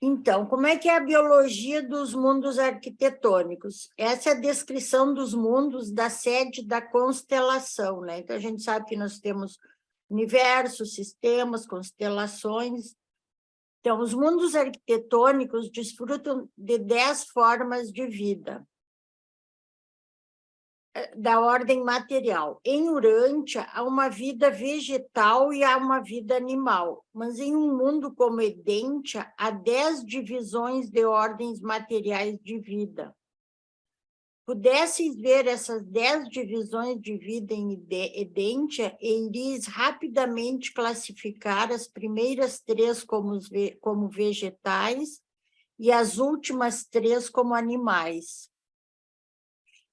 Então, como é que é a biologia dos mundos arquitetônicos? Essa é a descrição dos mundos da sede da constelação, né? Então, a gente sabe que nós temos universos, sistemas, constelações. Então, os mundos arquitetônicos desfrutam de 10 formas de vida da ordem material. Em Urântia, há uma vida vegetal e há uma vida animal, mas em um mundo como Edentia, há 10 divisões de ordens materiais de vida. Pudesseis ver essas 10 divisões de vida em Edentia, e iris rapidamente classificar as primeiras 3 como vegetais e as últimas 3 como animais.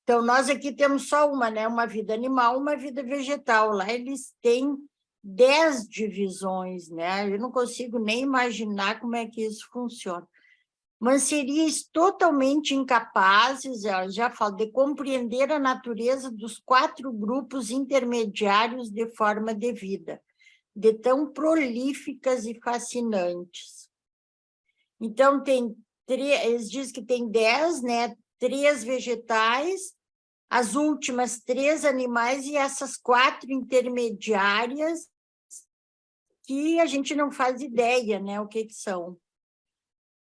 Então, nós aqui temos só uma, né? Uma vida animal, uma vida vegetal. Lá eles têm 10 divisões, né? Eu não consigo nem imaginar como é que isso funciona. Mas seríeis totalmente incapazes, já falo, de compreender a natureza dos 4 grupos intermediários de forma de vida, de tão prolíficas e fascinantes. Então, eles dizem que tem 10, né? 3 vegetais, as últimas 3 animais e essas 4 intermediárias que a gente não faz ideia, né, o que são.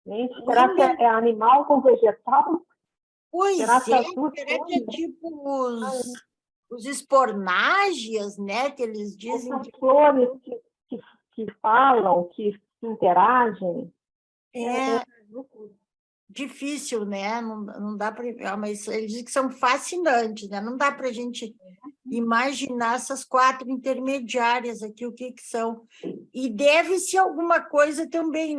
Gente, será que é animal com vegetal? Pois será será que é tipo os espornágias, né, que eles dizem. Essas flores que falam, que interagem. Difícil, né? Não dá para. Mas eles dizem que são fascinantes, né? Não dá para a gente imaginar essas 4 intermediárias aqui, o que são. E deve ser alguma coisa também,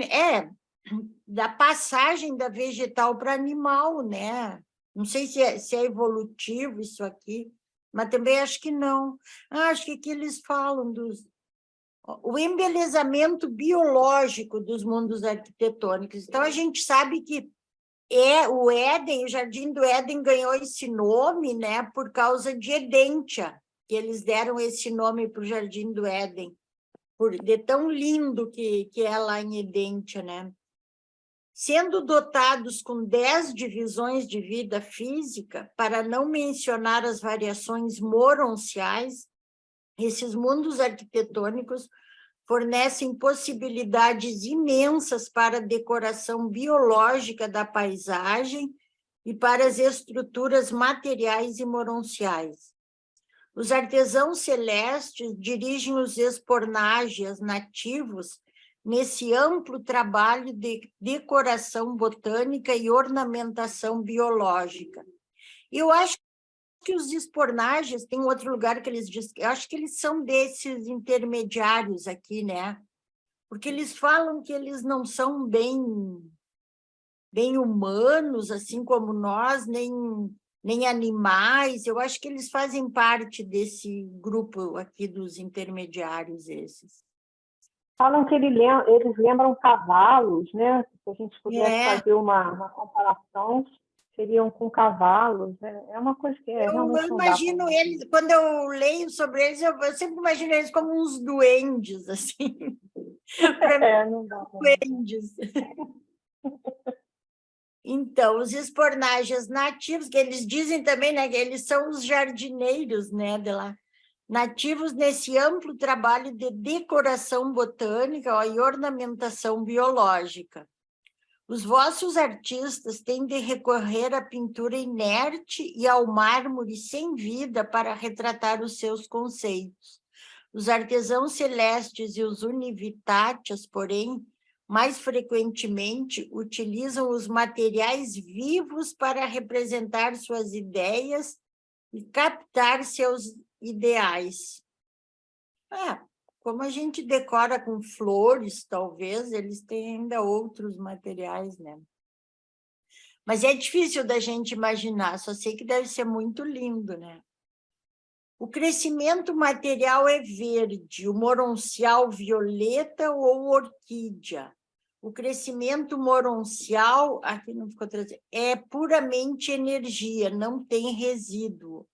da passagem da vegetal para animal, né? Não sei se é evolutivo isso aqui, mas também acho que não. Acho que aqui eles falam o embelezamento biológico dos mundos arquitetônicos. Então, a gente sabe que o Éden, o Jardim do Éden ganhou esse nome, né, por causa de Edentia, que eles deram esse nome para o Jardim do Éden, de tão lindo que é lá em Edentia, né? Sendo dotados com 10 divisões de vida física, para não mencionar as variações moronciais, esses mundos arquitetônicos fornecem possibilidades imensas para a decoração biológica da paisagem e para as estruturas materiais e moronciais. Os artesãos celestes dirigem os espornágias nativos nesse amplo trabalho de decoração botânica e ornamentação biológica. Eu acho que os espornágias, tem outro lugar que eles dizem, eu acho que eles são desses intermediários aqui, né? Porque eles falam que eles não são bem humanos, assim como nós, nem animais. Eu acho que eles fazem parte desse grupo aqui dos intermediários, esses. Falam que eles lembram cavalos, né? Se a gente pudesse fazer uma comparação, seriam com cavalos, né? É uma coisa que realmente eu imagino eles, quando eu leio sobre eles, eu sempre imagino eles como uns duendes, assim. Não dá. Duendes. Então, os espornágias nativos, que eles dizem também, né, que eles são os jardineiros, né, de lá, nativos nesse amplo trabalho de decoração botânica e ornamentação biológica. Os vossos artistas têm de recorrer à pintura inerte e ao mármore sem vida para retratar os seus conceitos. Os artesãos celestes e os univitatias, porém, mais frequentemente utilizam os materiais vivos para representar suas ideias e captar seus ideais. Como a gente decora com flores, talvez, eles têm ainda outros materiais, né? Mas é difícil da gente imaginar, só sei que deve ser muito lindo, né? O crescimento material é verde, o moroncial violeta ou orquídea. O crescimento moroncial, aqui não ficou traduzido, é puramente energia, não tem resíduo.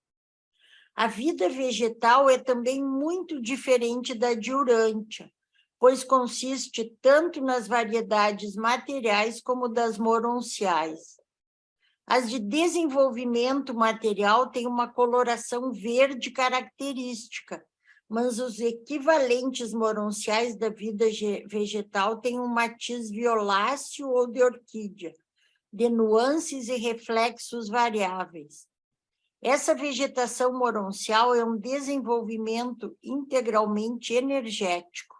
A vida vegetal é também muito diferente da de Urântia. pois consiste tanto nas variedades materiais como das moronciais. As de desenvolvimento material têm uma coloração verde característica, mas os equivalentes moronciais da vida vegetal têm um matiz violáceo ou de orquídea, de nuances e reflexos variáveis. Essa vegetação moroncial é um desenvolvimento integralmente energético.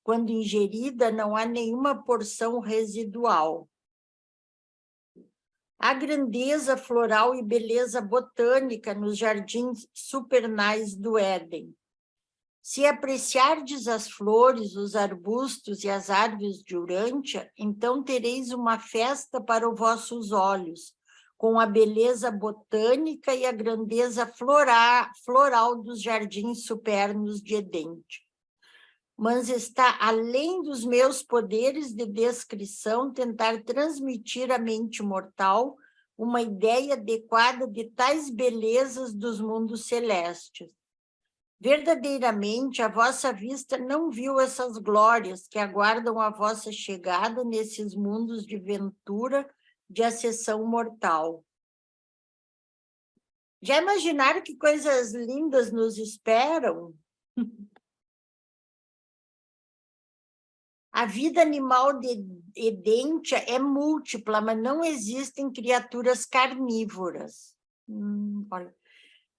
Quando ingerida, não há nenhuma porção residual. A grandeza floral e beleza botânica nos jardins supernais do Éden. Se apreciardes as flores, os arbustos e as árvores de Urântia, então tereis uma festa para os vossos olhos, com a beleza botânica e a grandeza floral dos jardins supernos de Edente. Mas está além dos meus poderes de descrição tentar transmitir à mente mortal uma ideia adequada de tais belezas dos mundos celestes. Verdadeiramente, a vossa vista não viu essas glórias que aguardam a vossa chegada nesses mundos de ventura de acessão mortal. Já imaginaram que coisas lindas nos esperam? A vida animal de Edentia é múltipla, mas não existem criaturas carnívoras. Olha.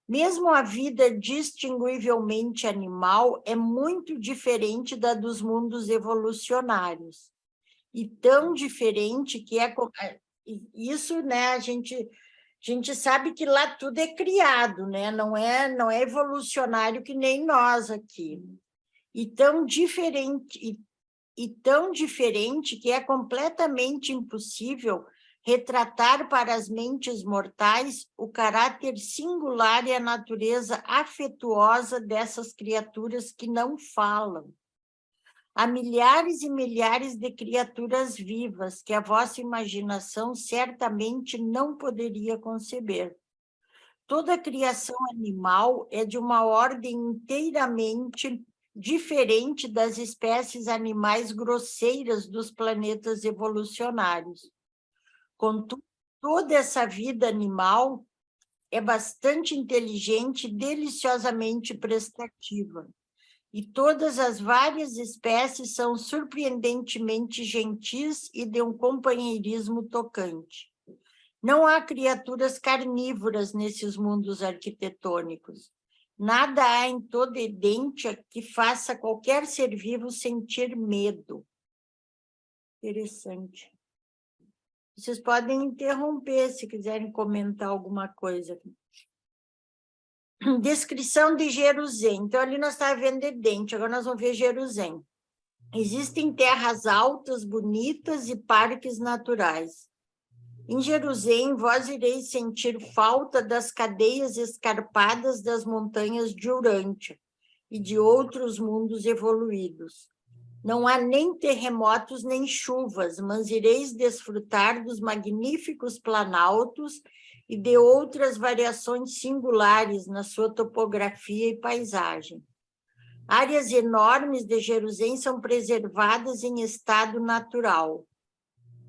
Mesmo a vida distinguivelmente animal é muito diferente da dos mundos evolucionários. E tão diferente que é... Isso, né, a gente sabe que lá tudo é criado, né? Não é evolucionário que nem nós aqui. E tão diferente que é completamente impossível retratar para as mentes mortais o caráter singular e a natureza afetuosa dessas criaturas que não falam. Há milhares e milhares de criaturas vivas que a vossa imaginação certamente não poderia conceber. Toda a criação animal é de uma ordem inteiramente diferente das espécies animais grosseiras dos planetas evolucionários. Contudo, toda essa vida animal é bastante inteligente e deliciosamente prestativa. E todas as várias espécies são surpreendentemente gentis e de um companheirismo tocante. Não há criaturas carnívoras nesses mundos arquitetônicos. Nada há em toda Edentia que faça qualquer ser vivo sentir medo. Interessante. Vocês podem interromper se quiserem comentar alguma coisa. Descrição de Jerusalém. Então, ali nós estávamos vendo Edentia, agora nós vamos ver Jerusalém. Existem terras altas, bonitas e parques naturais. Em Jerusalém, vós ireis sentir falta das cadeias escarpadas das montanhas de Urântia e de outros mundos evoluídos. Não há nem terremotos nem chuvas, mas ireis desfrutar dos magníficos planaltos e de outras variações singulares na sua topografia e paisagem. Áreas enormes de Jerusalém são preservadas em estado natural.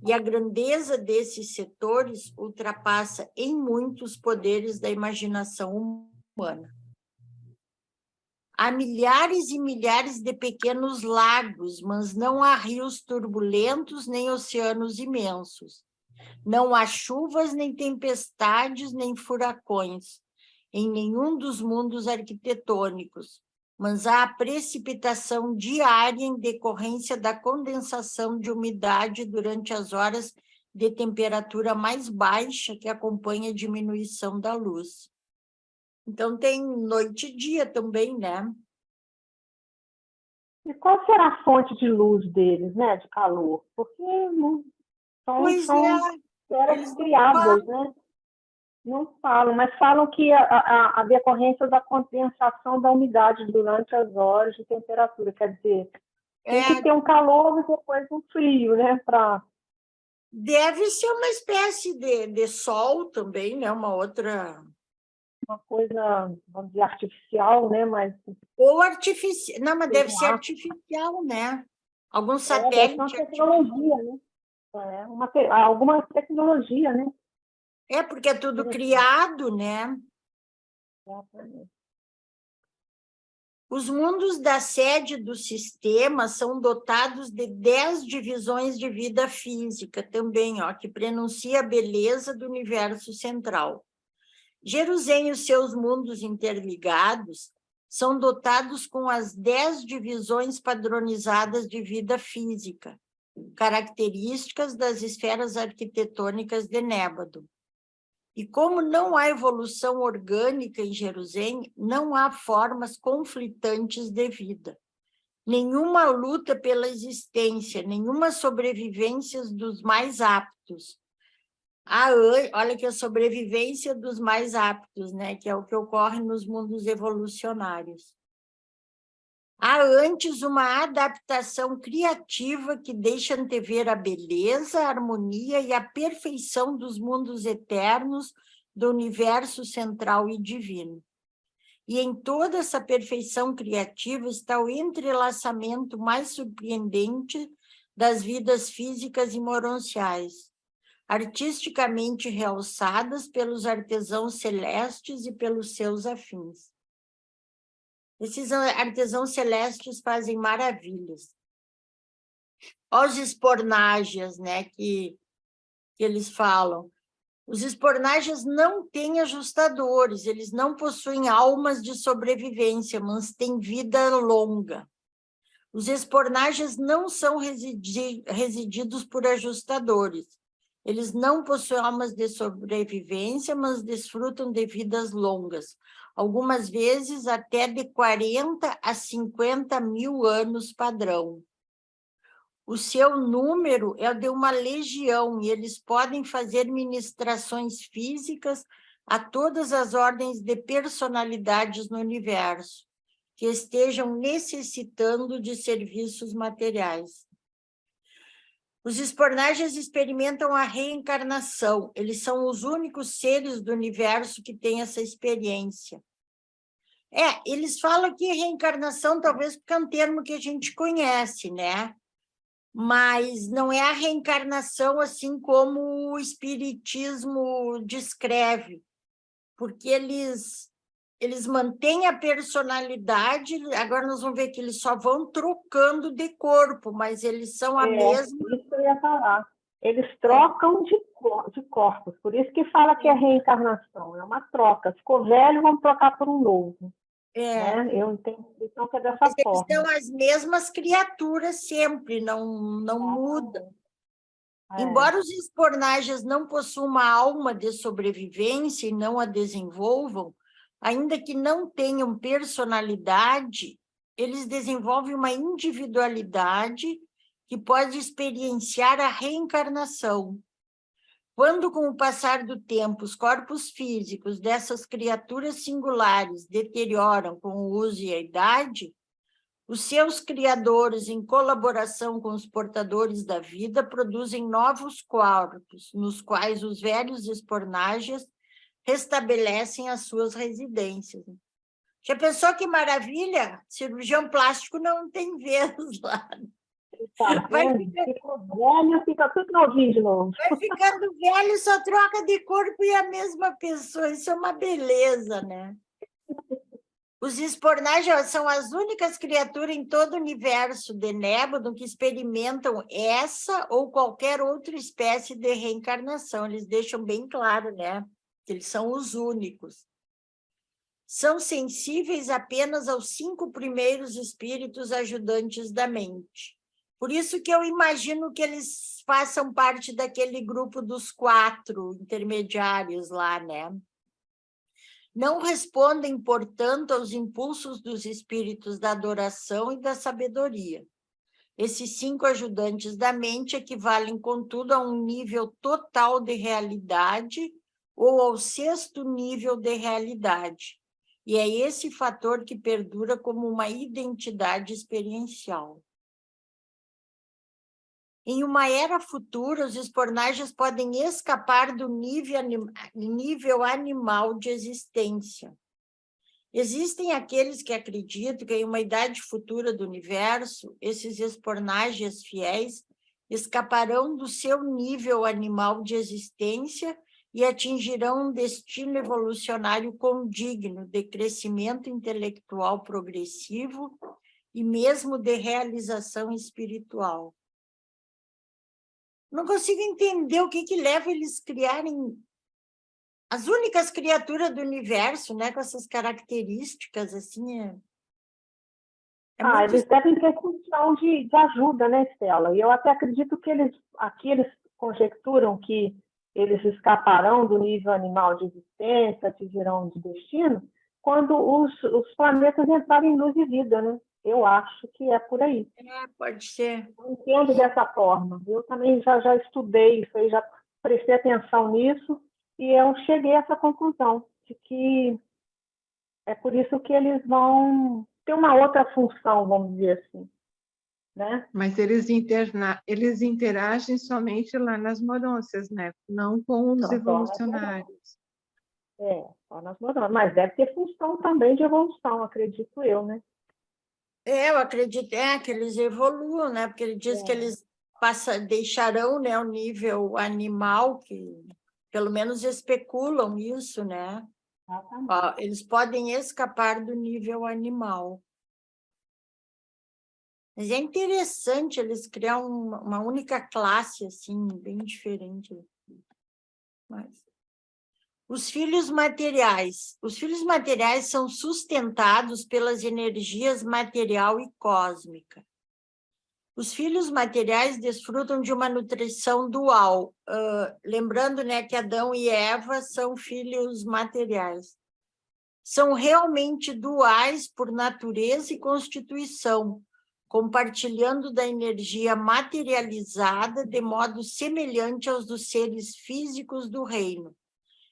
E a grandeza desses setores ultrapassa em muitos poderes da imaginação humana. Há milhares e milhares de pequenos lagos, mas não há rios turbulentos nem oceanos imensos. Não há chuvas, nem tempestades, nem furacões, em nenhum dos mundos arquitetônicos, mas há a precipitação diária em decorrência da condensação de umidade durante as horas de temperatura mais baixa que acompanha a diminuição da luz. Então, tem noite e dia também, né? E qual será a fonte de luz deles, né, de calor? Porque não são esferas criadas, né? Não falam, mas falam que a decorrência da condensação da umidade durante as horas de temperatura, quer dizer, tem que ter um calor e depois um frio, né? Deve ser uma espécie de sol também, né? Uma outra... uma coisa, vamos dizer, artificial, né? Mas Ou artificial. Não, mas deve ser artificial, né? Algum satélite. Deve ser uma tecnologia, né? Alguma tecnologia, né? Porque é tudo criado, né? Exatamente. Os mundos da sede do sistema são dotados de 10 divisões de vida física também, ó, que prenuncia a beleza do universo central. Jerusalém e os seus mundos interligados são dotados com as 10 divisões padronizadas de vida física, características das esferas arquitetônicas de Nébado. E como não há evolução orgânica em Jerusalém, não há formas conflitantes de vida. Nenhuma luta pela existência, nenhuma sobrevivência dos mais aptos. Olha que a sobrevivência dos mais aptos, né? Que é o que ocorre nos mundos evolucionários. Há antes uma adaptação criativa que deixa antever a beleza, a harmonia e a perfeição dos mundos eternos do universo central e divino. E em toda essa perfeição criativa está o entrelaçamento mais surpreendente das vidas físicas e moronciais, artisticamente realçadas pelos artesãos celestes e pelos seus afins. Esses artesãos celestes fazem maravilhas. Olha os espornágias, né, que eles falam. Os espornágias não têm ajustadores, eles não possuem almas de sobrevivência, mas têm vida longa. Os espornágias não são resididos por ajustadores. Eles não possuem almas de sobrevivência, mas desfrutam de vidas longas, algumas vezes até de 40 a 50 mil anos padrão. O seu número é de uma legião e eles podem fazer ministrações físicas a todas as ordens de personalidades no universo que estejam necessitando de serviços materiais. Os espornágias experimentam a reencarnação. Eles são os únicos seres do universo que têm essa experiência. Eles falam que reencarnação talvez porque é um termo que a gente conhece, né? Mas não é a reencarnação assim como o espiritismo descreve, porque eles mantêm a personalidade. Agora nós vamos ver que eles só vão trocando de corpo, mas eles são a mesma... Isso eu ia falar. Eles trocam de corpos, por isso que fala que é reencarnação, é uma troca. Ficou velho, vamos trocar por um novo. Né? Eu entendo então, que é dessa forma. Eles são as mesmas criaturas sempre, não mudam. Embora os espornágias não possuam uma alma de sobrevivência e não a desenvolvam, ainda que não tenham personalidade, eles desenvolvem uma individualidade que pode experienciar a reencarnação. Quando, com o passar do tempo, os corpos físicos dessas criaturas singulares deterioram com o uso e a idade, os seus criadores, em colaboração com os portadores da vida, produzem novos corpos, nos quais os velhos espornágias restabelecem as suas residências. Já pensou que maravilha? Cirurgião plástico não tem vez lá. Fica velho, fica tudo novinho de novo. Vai ficando velho, só troca de corpo e a mesma pessoa. Isso é uma beleza, né? Os espornágios são as únicas criaturas em todo o universo de Nébado que experimentam essa ou qualquer outra espécie de reencarnação. Eles deixam bem claro, né? Que eles são os únicos. São sensíveis apenas aos 5 primeiros espíritos ajudantes da mente. Por isso que eu imagino que eles façam parte daquele grupo dos 4 intermediários lá, né? Não respondem, portanto, aos impulsos dos espíritos da adoração e da sabedoria. Esses 5 ajudantes da mente equivalem, contudo, a um nível total de realidade ou ao 6º nível de realidade. E é esse fator que perdura como uma identidade experiencial. Em uma era futura, os espornagens podem escapar do nível animal de existência. Existem aqueles que acreditam que em uma idade futura do universo, esses espornagens fiéis escaparão do seu nível animal de existência e atingirão um destino evolucionário condigno de crescimento intelectual progressivo e mesmo de realização espiritual. Não consigo entender o que leva eles a criarem as únicas criaturas do universo, né, com essas características, assim, eles devem ter função de ajuda, né, Estela? E eu até acredito que eles conjecturam que eles escaparão do nível animal de existência, atingirão de destino, quando os planetas entrarem em luz e vida, né? Eu acho que é por aí. Pode ser. Eu entendo dessa forma. Eu também já estudei isso aí, já prestei atenção nisso, e eu cheguei a essa conclusão, de que é por isso que eles vão ter uma outra função, vamos dizer assim. Né? Mas eles interagem somente lá nas morôncias, né? Não com os evolucionários. Só nas morôncias. Mas deve ter função também de evolução, acredito eu, né? Eu acredito que eles evoluam, né? Porque ele diz que eles deixarão, né, o nível animal, que pelo menos especulam isso, né? Eles podem escapar do nível animal. Mas é interessante eles criar uma única classe, assim, bem diferente. Mas... Os filhos materiais. Os filhos materiais são sustentados pelas energias material e cósmica. Os filhos materiais desfrutam de uma nutrição dual. Lembrando, né, que Adão e Eva são filhos materiais. São realmente duais por natureza e constituição, compartilhando da energia materializada de modo semelhante aos dos seres físicos do reino,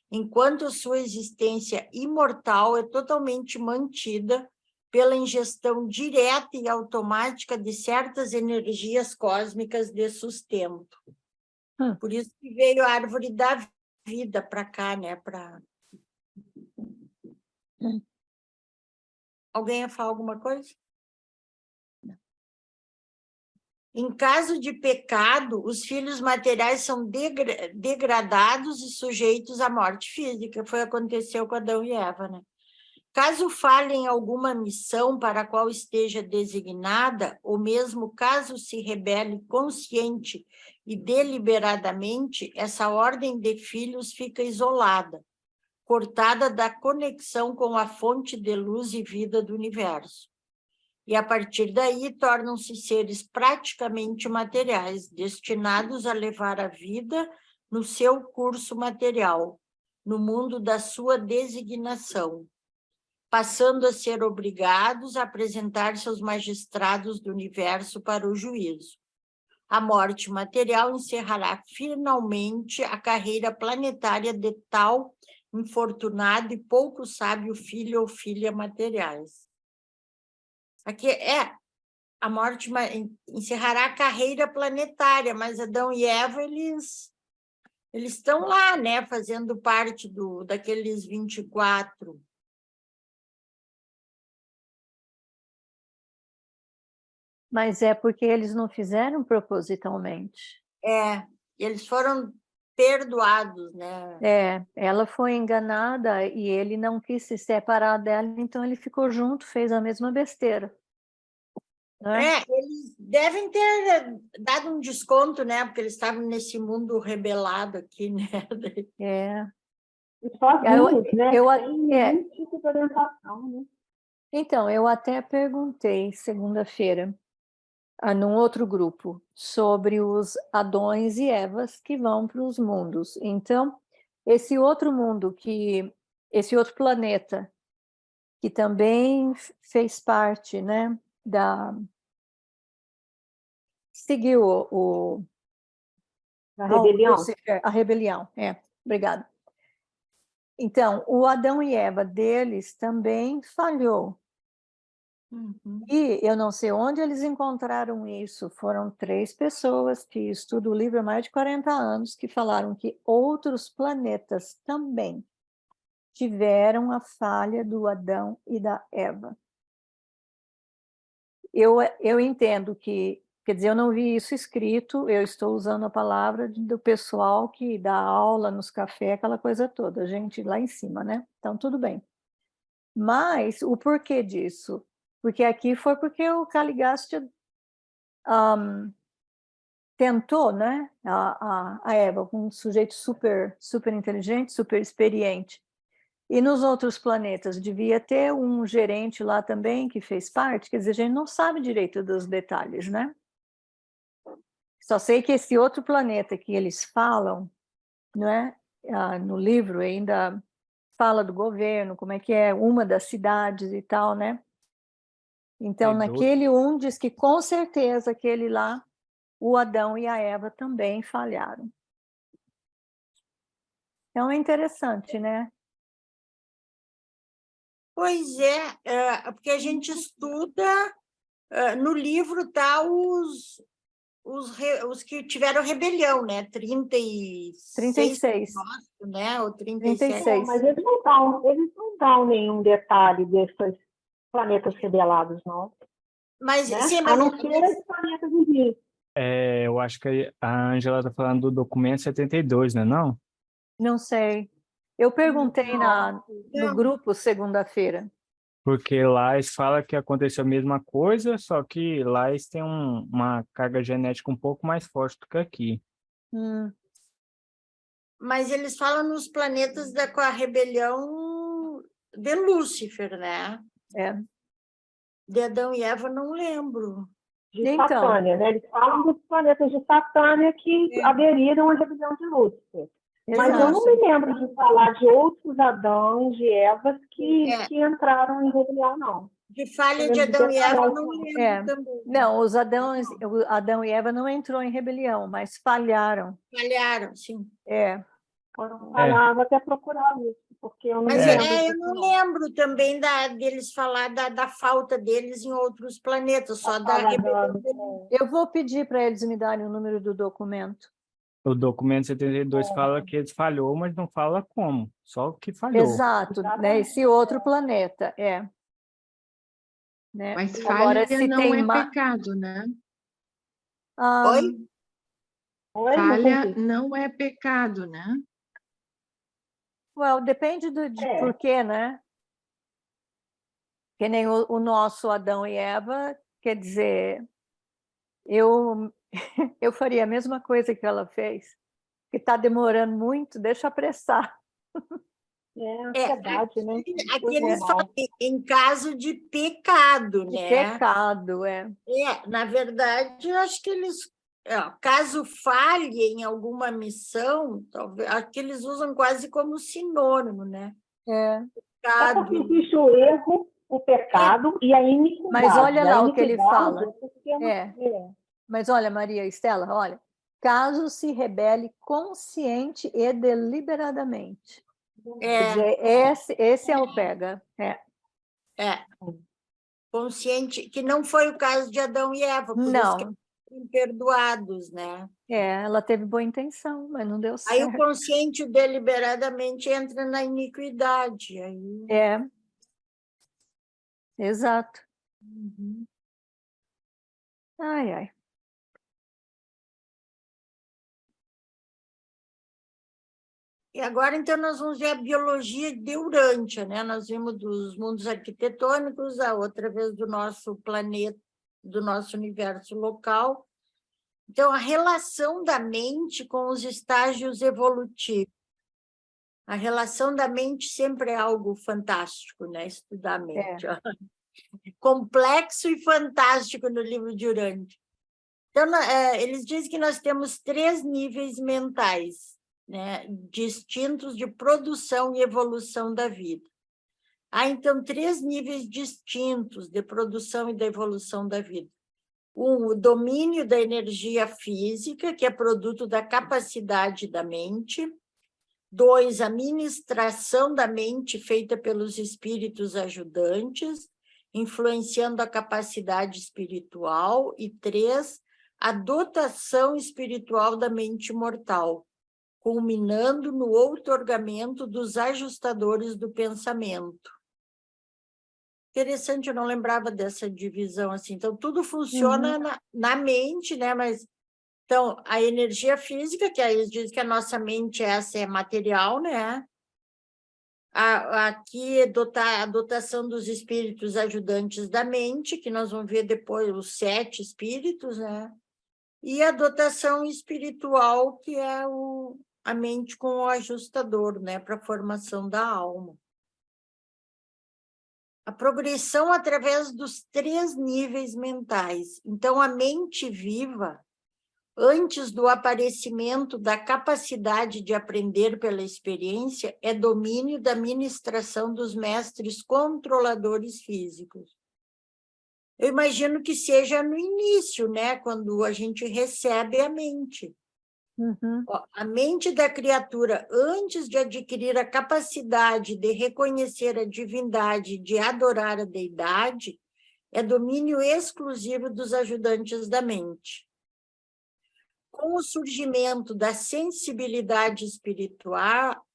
enquanto sua existência imortal é totalmente mantida pela ingestão direta e automática de certas energias cósmicas de sustento. Por isso que veio a árvore da vida para cá, né? Alguém ia falar alguma coisa? Em caso de pecado, os filhos materiais são degradados e sujeitos à morte física. Foi o que aconteceu com Adão e Eva, né? Caso falhem alguma missão para a qual esteja designada, ou mesmo caso se rebele consciente e deliberadamente, essa ordem de filhos fica isolada, cortada da conexão com a fonte de luz e vida do universo. E, a partir daí, tornam-se seres praticamente materiais, destinados a levar a vida no seu curso material, no mundo da sua designação, passando a ser obrigados a apresentar-se aos magistrados do universo para o juízo. A morte material encerrará finalmente a carreira planetária de tal infortunado e pouco sábio filho ou filha materiais. Aqui a morte encerrará a carreira planetária, mas Adão e Eva, eles estão lá, né, fazendo parte daqueles 24. Mas é porque eles não fizeram propositalmente. Eles foram perdoados, né? Ela foi enganada e ele não quis se separar dela, então ele ficou junto, fez a mesma besteira. Né? Eles devem ter dado um desconto, né? Porque eles estavam nesse mundo rebelado aqui, né? E sozinhos, né? Sem tipo de orientação, né? Então, eu até perguntei segunda-feira num outro grupo sobre os Adões e Evas que vão para os mundos. Então, esse outro planeta, que também fez parte, né, seguiu a rebelião. Lucifer, a rebelião, obrigada. Então, o Adão e Eva deles também falhou. E eu não sei onde eles encontraram isso. Foram 3 pessoas que estudam o livro há mais de 40 anos que falaram que outros planetas também tiveram a falha do Adão e da Eva. Eu entendo que, quer dizer, eu não vi isso escrito, eu estou usando a palavra do pessoal que dá aula nos cafés, aquela coisa toda, a gente lá em cima, né? Então, tudo bem. Mas o porquê disso? Porque aqui foi porque o Caligasta tentou, né, a Eva, um sujeito super inteligente, super experiente. E nos outros planetas devia ter um gerente lá também que fez parte, quer dizer, a gente não sabe direito dos detalhes, né? Só sei que esse outro planeta que eles falam, né, no livro ainda fala do governo, como é que é uma das cidades e tal, né? Então, naquele diz que com certeza aquele lá, o Adão e a Eva também falharam. Então, é interessante, né? Pois é, porque a gente estuda, no livro tá os que tiveram rebelião, né? 36. Né? Ou 37. 36. Mas eles não dão nenhum detalhe desses planetas rebelados, não. Mas, né? sim, A não ser esse planeta de vida. Eu acho que a Ângela está falando do documento 72, não é não? Não sei. Eu perguntei no grupo segunda-feira. Porque lá eles falam que aconteceu a mesma coisa, só que lá eles têm uma carga genética um pouco mais forte do que aqui. Mas eles falam nos planetas com a rebelião de Lúcifer, né? É. De Adão e Eva, não lembro. De Satânia, né? Eles falam dos planetas de Satânia que aderiram à rebelião de Lúcifer. Mas eu não me lembro de falar de outros Adãos e Evas que entraram em rebelião, não. De falha de Adão e Eva, não lembro também. Não, Adão e Eva não entrou em rebelião, mas falharam. Falharam, sim. Foram falhar, vou até procurar isso, porque eu não Mas lembro. Eu não lembro também deles falar da falta deles em outros planetas, só da rebelião. Eu vou pedir para eles me darem o número do documento. O documento 72 fala que eles falhou, mas não fala como, só que falhou. Exato, né? Esse outro planeta, Né? Mas falha não é pecado, né? Oi? Falha não é pecado, né? Depende de porquê, né? Que nem o nosso Adão e Eva, quer dizer, eu faria a mesma coisa que ela fez, que está demorando muito, deixa apressar. Ansiedade, né? Aqui eles falam em caso de pecado, né? Pecado, na verdade, eu acho que eles, caso falhe em alguma missão, talvez, acho que eles usam quase como sinônimo, né? Pecado. Porque existe o erro, o pecado e a iniquidade. Mas olha lá o que ele fala. Mas olha, Maria Estela, olha. Caso se rebele consciente e deliberadamente. Esse é o pega. Consciente, que não foi o caso de Adão e Eva, por isso que eles foram perdoados, né? Ela teve boa intenção, mas não deu certo. Aí o consciente o deliberadamente entra na iniquidade. Aí... Exato. Ai. E agora, então, nós vamos ver a biologia de Urântia, né? Nós vimos dos mundos arquitetônicos, a outra vez do nosso planeta, do nosso universo local. Então, a relação da mente com os estágios evolutivos. A relação da mente sempre é algo fantástico, né? Estudar a mente. Complexo e fantástico no livro de Urântia. Então, eles dizem que nós temos 3 níveis mentais, né, distintos de produção e evolução da vida. Há, então, 3 níveis distintos de produção e da evolução da vida. O domínio da energia física, que é produto da capacidade da mente. 2, a ministração da mente feita pelos espíritos ajudantes. influenciando a capacidade espiritual, e 3, a dotação espiritual da mente mortal, culminando no outorgamento dos ajustadores do pensamento. Interessante, eu não lembrava dessa divisão assim. Então, tudo funciona na mente, né? Mas, então, a energia física, que aí eles dizem que a nossa mente essa é material, né? Aqui a dotação dos espíritos ajudantes da mente, que nós vamos ver depois os 7 espíritos, né? E a dotação espiritual, que é a mente com o ajustador, né? Para a formação da alma. A progressão através dos 3 níveis mentais. Então, a mente viva, antes do aparecimento da capacidade de aprender pela experiência, é domínio da ministração dos mestres controladores físicos. Eu imagino que seja no início, né? Quando a gente recebe a mente. A mente da criatura, antes de adquirir a capacidade de reconhecer a divindade, de adorar a deidade, é domínio exclusivo dos ajudantes da mente. Com o surgimento da sensibilidade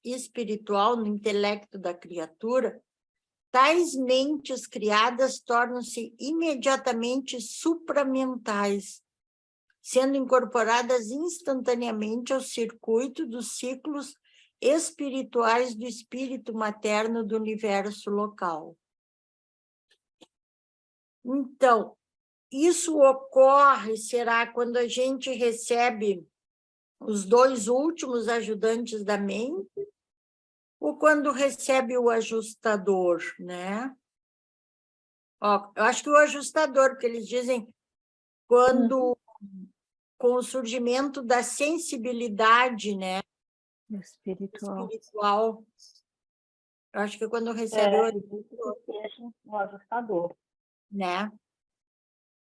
espiritual no intelecto da criatura, tais mentes criadas tornam-se imediatamente supramentais, sendo incorporadas instantaneamente ao circuito dos ciclos espirituais do espírito materno do universo local. Então, isso ocorre, será quando a gente recebe os 2 últimos ajudantes da mente, ou quando recebe o ajustador, né? Ó, eu acho que o ajustador, porque eles dizem quando com o surgimento da sensibilidade, né? Espiritual. Eu acho que quando recebe o ajustador, né?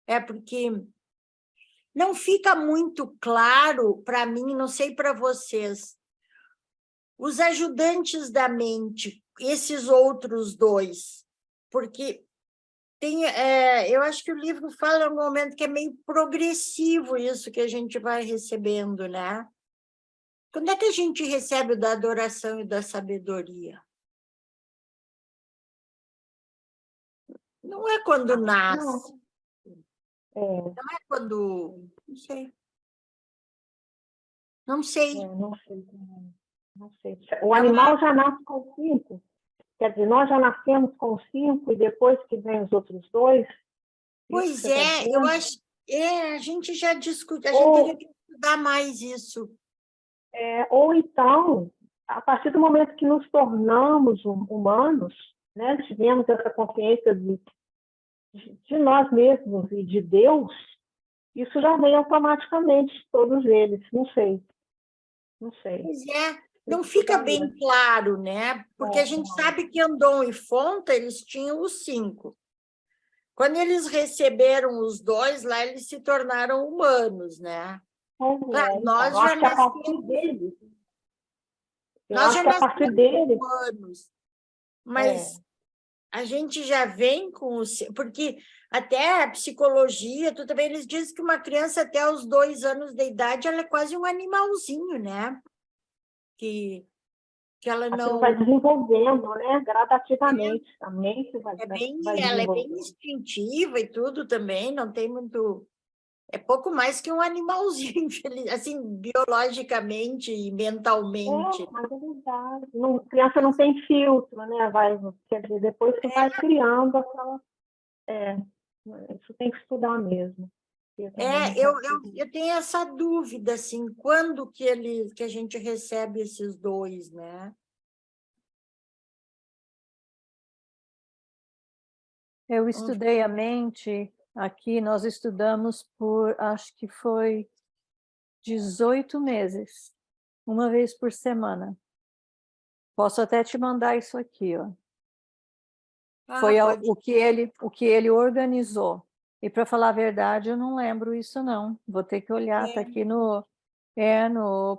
É porque não fica muito claro para mim, não sei para vocês, os ajudantes da mente, esses outros 2, porque eu acho que o livro fala em um momento que é meio progressivo isso que a gente vai recebendo, né? Quando é que a gente recebe o da adoração e da sabedoria? Não é quando nasce. Não é quando... Não sei. Não sei. Não sei. O animal já nasce com 5. Quer dizer, nós já nascemos com 5 e depois que vem os outros 2? Pois é, eu acho... a gente já discute, a gente teria que estudar mais isso. Ou então, a partir do momento que nos tornamos humanos, né, tivemos essa consciência de nós mesmos e de Deus, isso já vem automaticamente, todos eles, não sei. Pois é, não fica bem claro, né? Porque a gente sabe que Andon e Fonta, eles tinham os 5. Quando eles receberam os 2 lá, eles se tornaram humanos, né? Nós já nascemos... Nós já nascemos humanos, mas a gente já vem com... Porque até a psicologia, também eles dizem que uma criança até os 2 anos de idade, ela é quase um animalzinho, né? Que ela não... vai desenvolvendo, né? Gradativamente. A mente vai ela é bem instintiva e tudo também, não tem muito... É pouco mais que um animalzinho, assim, biologicamente e mentalmente. Mas é verdade. Criança não tem filtro, né? Quer dizer, depois que vai criando aquela... isso tem que estudar mesmo. Eu tenho essa dúvida, assim, quando que a gente recebe esses 2, né? Eu estudei a mente, aqui nós estudamos por, acho que foi 18 meses, uma vez por semana. Posso até te mandar isso aqui, ó. Foi o que ele organizou. E, para falar a verdade, eu não lembro isso, não. Vou ter que olhar, está aqui no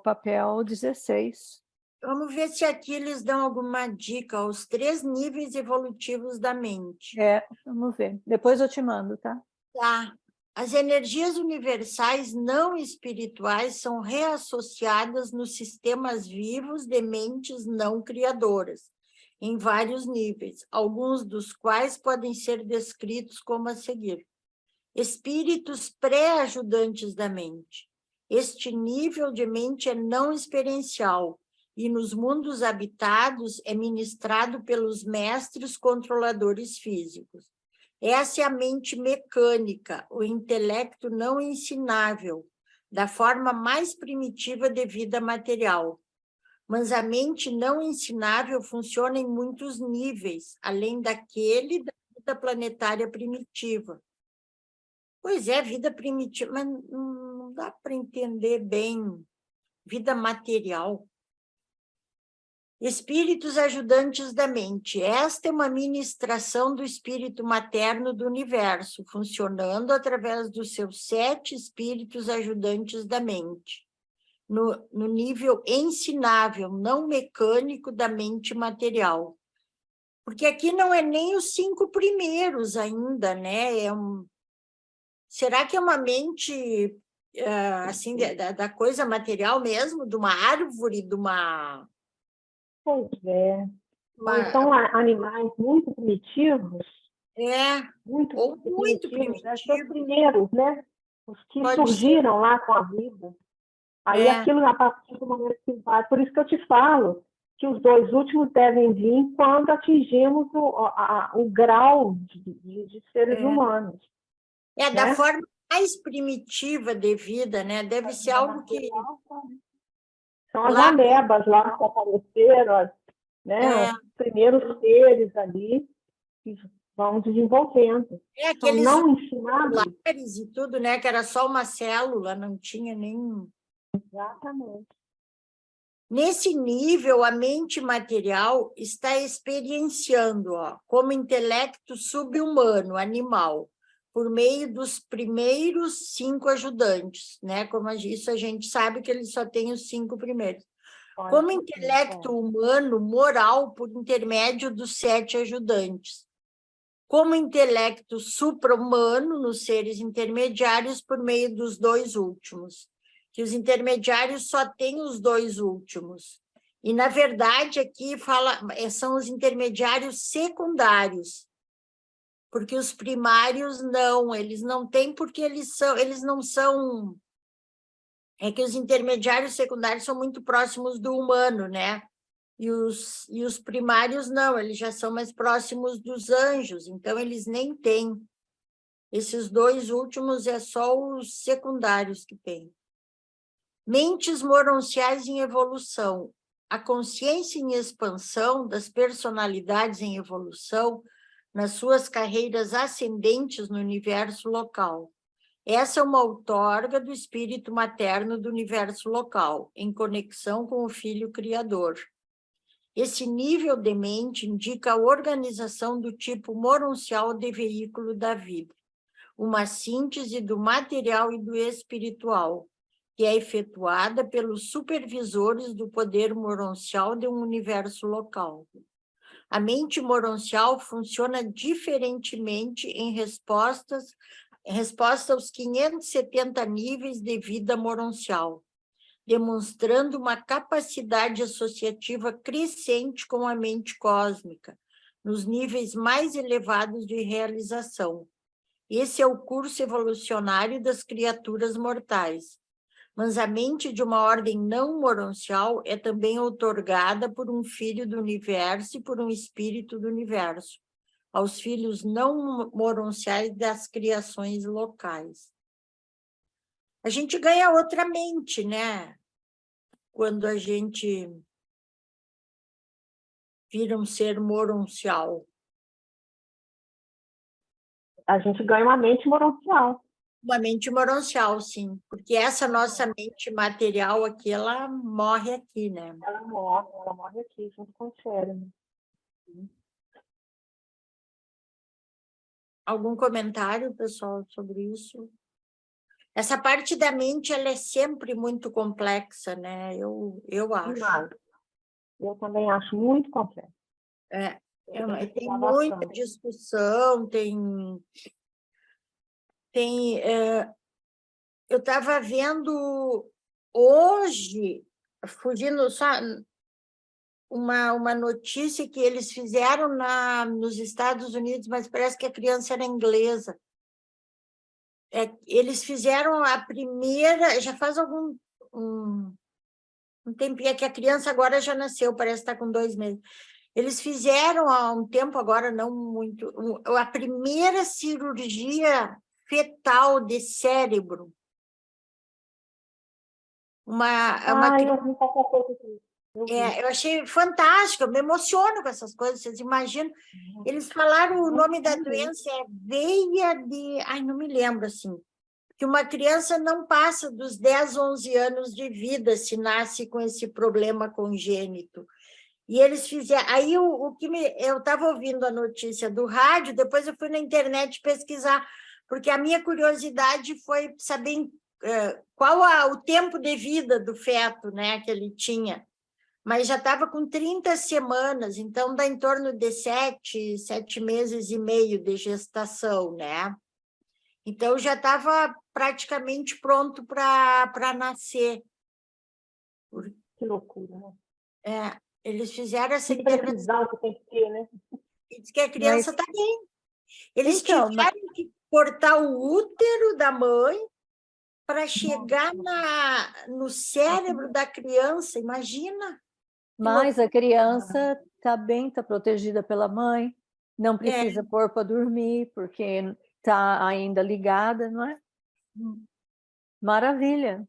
papel 16. Vamos ver se aqui eles dão alguma dica, os 3 níveis evolutivos da mente. Vamos ver. Depois eu te mando, tá? Tá. As energias universais não espirituais são reassociadas nos sistemas vivos de mentes não criadoras, em vários níveis, alguns dos quais podem ser descritos como a seguir. Espíritos pré-ajudantes da mente. Este nível de mente é não experiencial e nos mundos habitados é ministrado pelos mestres controladores físicos. Essa é a mente mecânica, o intelecto não ensinável, da forma mais primitiva de vida material. Mas a mente não ensinável funciona em muitos níveis, além daquele da vida planetária primitiva. Pois é, vida primitiva, mas não dá para entender bem vida material. Espíritos ajudantes da mente. Esta é uma ministração do espírito materno do universo, funcionando através dos seus 7 espíritos ajudantes da mente, no nível ensinável, não mecânico da mente material. Porque aqui não é nem os 5 primeiros ainda, né? Será que é uma mente, assim, da coisa material mesmo? De uma árvore, de uma... Pois é. Mas são animais muito primitivos. Muito primitivos. São os primeiros, né? Os que Pode surgiram lá com a vida. Aí aquilo, a partir do momento que vai... Por isso que eu te falo que os 2 últimos devem vir quando atingimos o grau de seres humanos. Da né? forma mais primitiva de vida, né? Deve ser algo que... São as amebas lá que apareceram, né? Os primeiros seres ali que vão desenvolvendo. Aqueles não ensinados. e tudo, né? Que era só uma célula, não tinha nem... Exatamente. Nesse nível, a mente material está experienciando, como intelecto subhumano, animal, por meio dos primeiros 5 ajudantes, né? Como isso a gente sabe que ele só tem os 5 primeiros. Como intelecto humano, moral, por intermédio dos 7 ajudantes. Como intelecto supra-humano, nos seres intermediários, por meio dos 2 últimos. Que os intermediários só têm os 2 últimos. E, na verdade, aqui são os intermediários secundários. Porque os primários não, eles não têm porque eles não são... É que os intermediários secundários são muito próximos do humano, né? E os primários não, eles já são mais próximos dos anjos, então eles nem têm. Esses 2 últimos é só os secundários que têm. Mentes moronciais em evolução. A consciência em expansão das personalidades em evolução nas suas carreiras ascendentes no universo local. Essa é uma outorga do espírito materno do universo local, em conexão com o Filho Criador. Esse nível de mente indica a organização do tipo moroncial de veículo da vida, uma síntese do material e do espiritual, que é efetuada pelos supervisores do poder moroncial de um universo local. A mente moroncial funciona diferentemente em resposta aos 570 níveis de vida moroncial, demonstrando uma capacidade associativa crescente com a mente cósmica, nos níveis mais elevados de realização. Esse é o curso evolucionário das criaturas mortais. Mas a mente de uma ordem não moroncial é também outorgada por um filho do universo e por um espírito do universo, aos filhos não moronciais das criações locais. A gente ganha outra mente, né? Quando a gente vira um ser moroncial. A gente ganha uma mente moroncial. Uma mente moroncial, sim. Porque essa nossa mente material aqui, ela morre aqui, né? Ela morre aqui, junto com o cérebro. Algum comentário, pessoal, sobre isso? Essa parte da mente, ela é sempre muito complexa, né? Eu acho. Eu também acho muito complexo. Tem muita discussão, eu estava vendo hoje, fugindo só, uma notícia que eles fizeram nos Estados Unidos, mas parece que a criança era inglesa. Eles fizeram a primeira, já faz um tempinho, é que a criança agora já nasceu, parece que está com 2 meses. Eles fizeram há um tempo, agora não muito, a primeira cirurgia fetal de cérebro. Eu vi qualquer coisa disso. Eu achei fantástico, eu me emociono com essas coisas, vocês imaginam? Eles falaram, o nome da doença é veia de... Ai, não me lembro, assim. Que uma criança não passa dos 10, 11 anos de vida se nasce com esse problema congênito. E eles fizeram... Aí, eu estava ouvindo a notícia do rádio, depois eu fui na internet pesquisar, porque a minha curiosidade foi saber qual o tempo de vida do feto, né, que ele tinha. Mas já estava com 30 semanas, então dá em torno de 7 meses e meio de gestação, né? Então já estava praticamente pronto para nascer. Que loucura, né? Eles fizeram essa que precisão que tem que ter, né? E diz que a criança está bem. Eles Então, tiveram que cortar o útero da mãe para chegar no cérebro da criança, imagina. Mas a criança está bem, está protegida pela mãe, não precisa pôr para dormir, porque está ainda ligada, não é? Maravilha.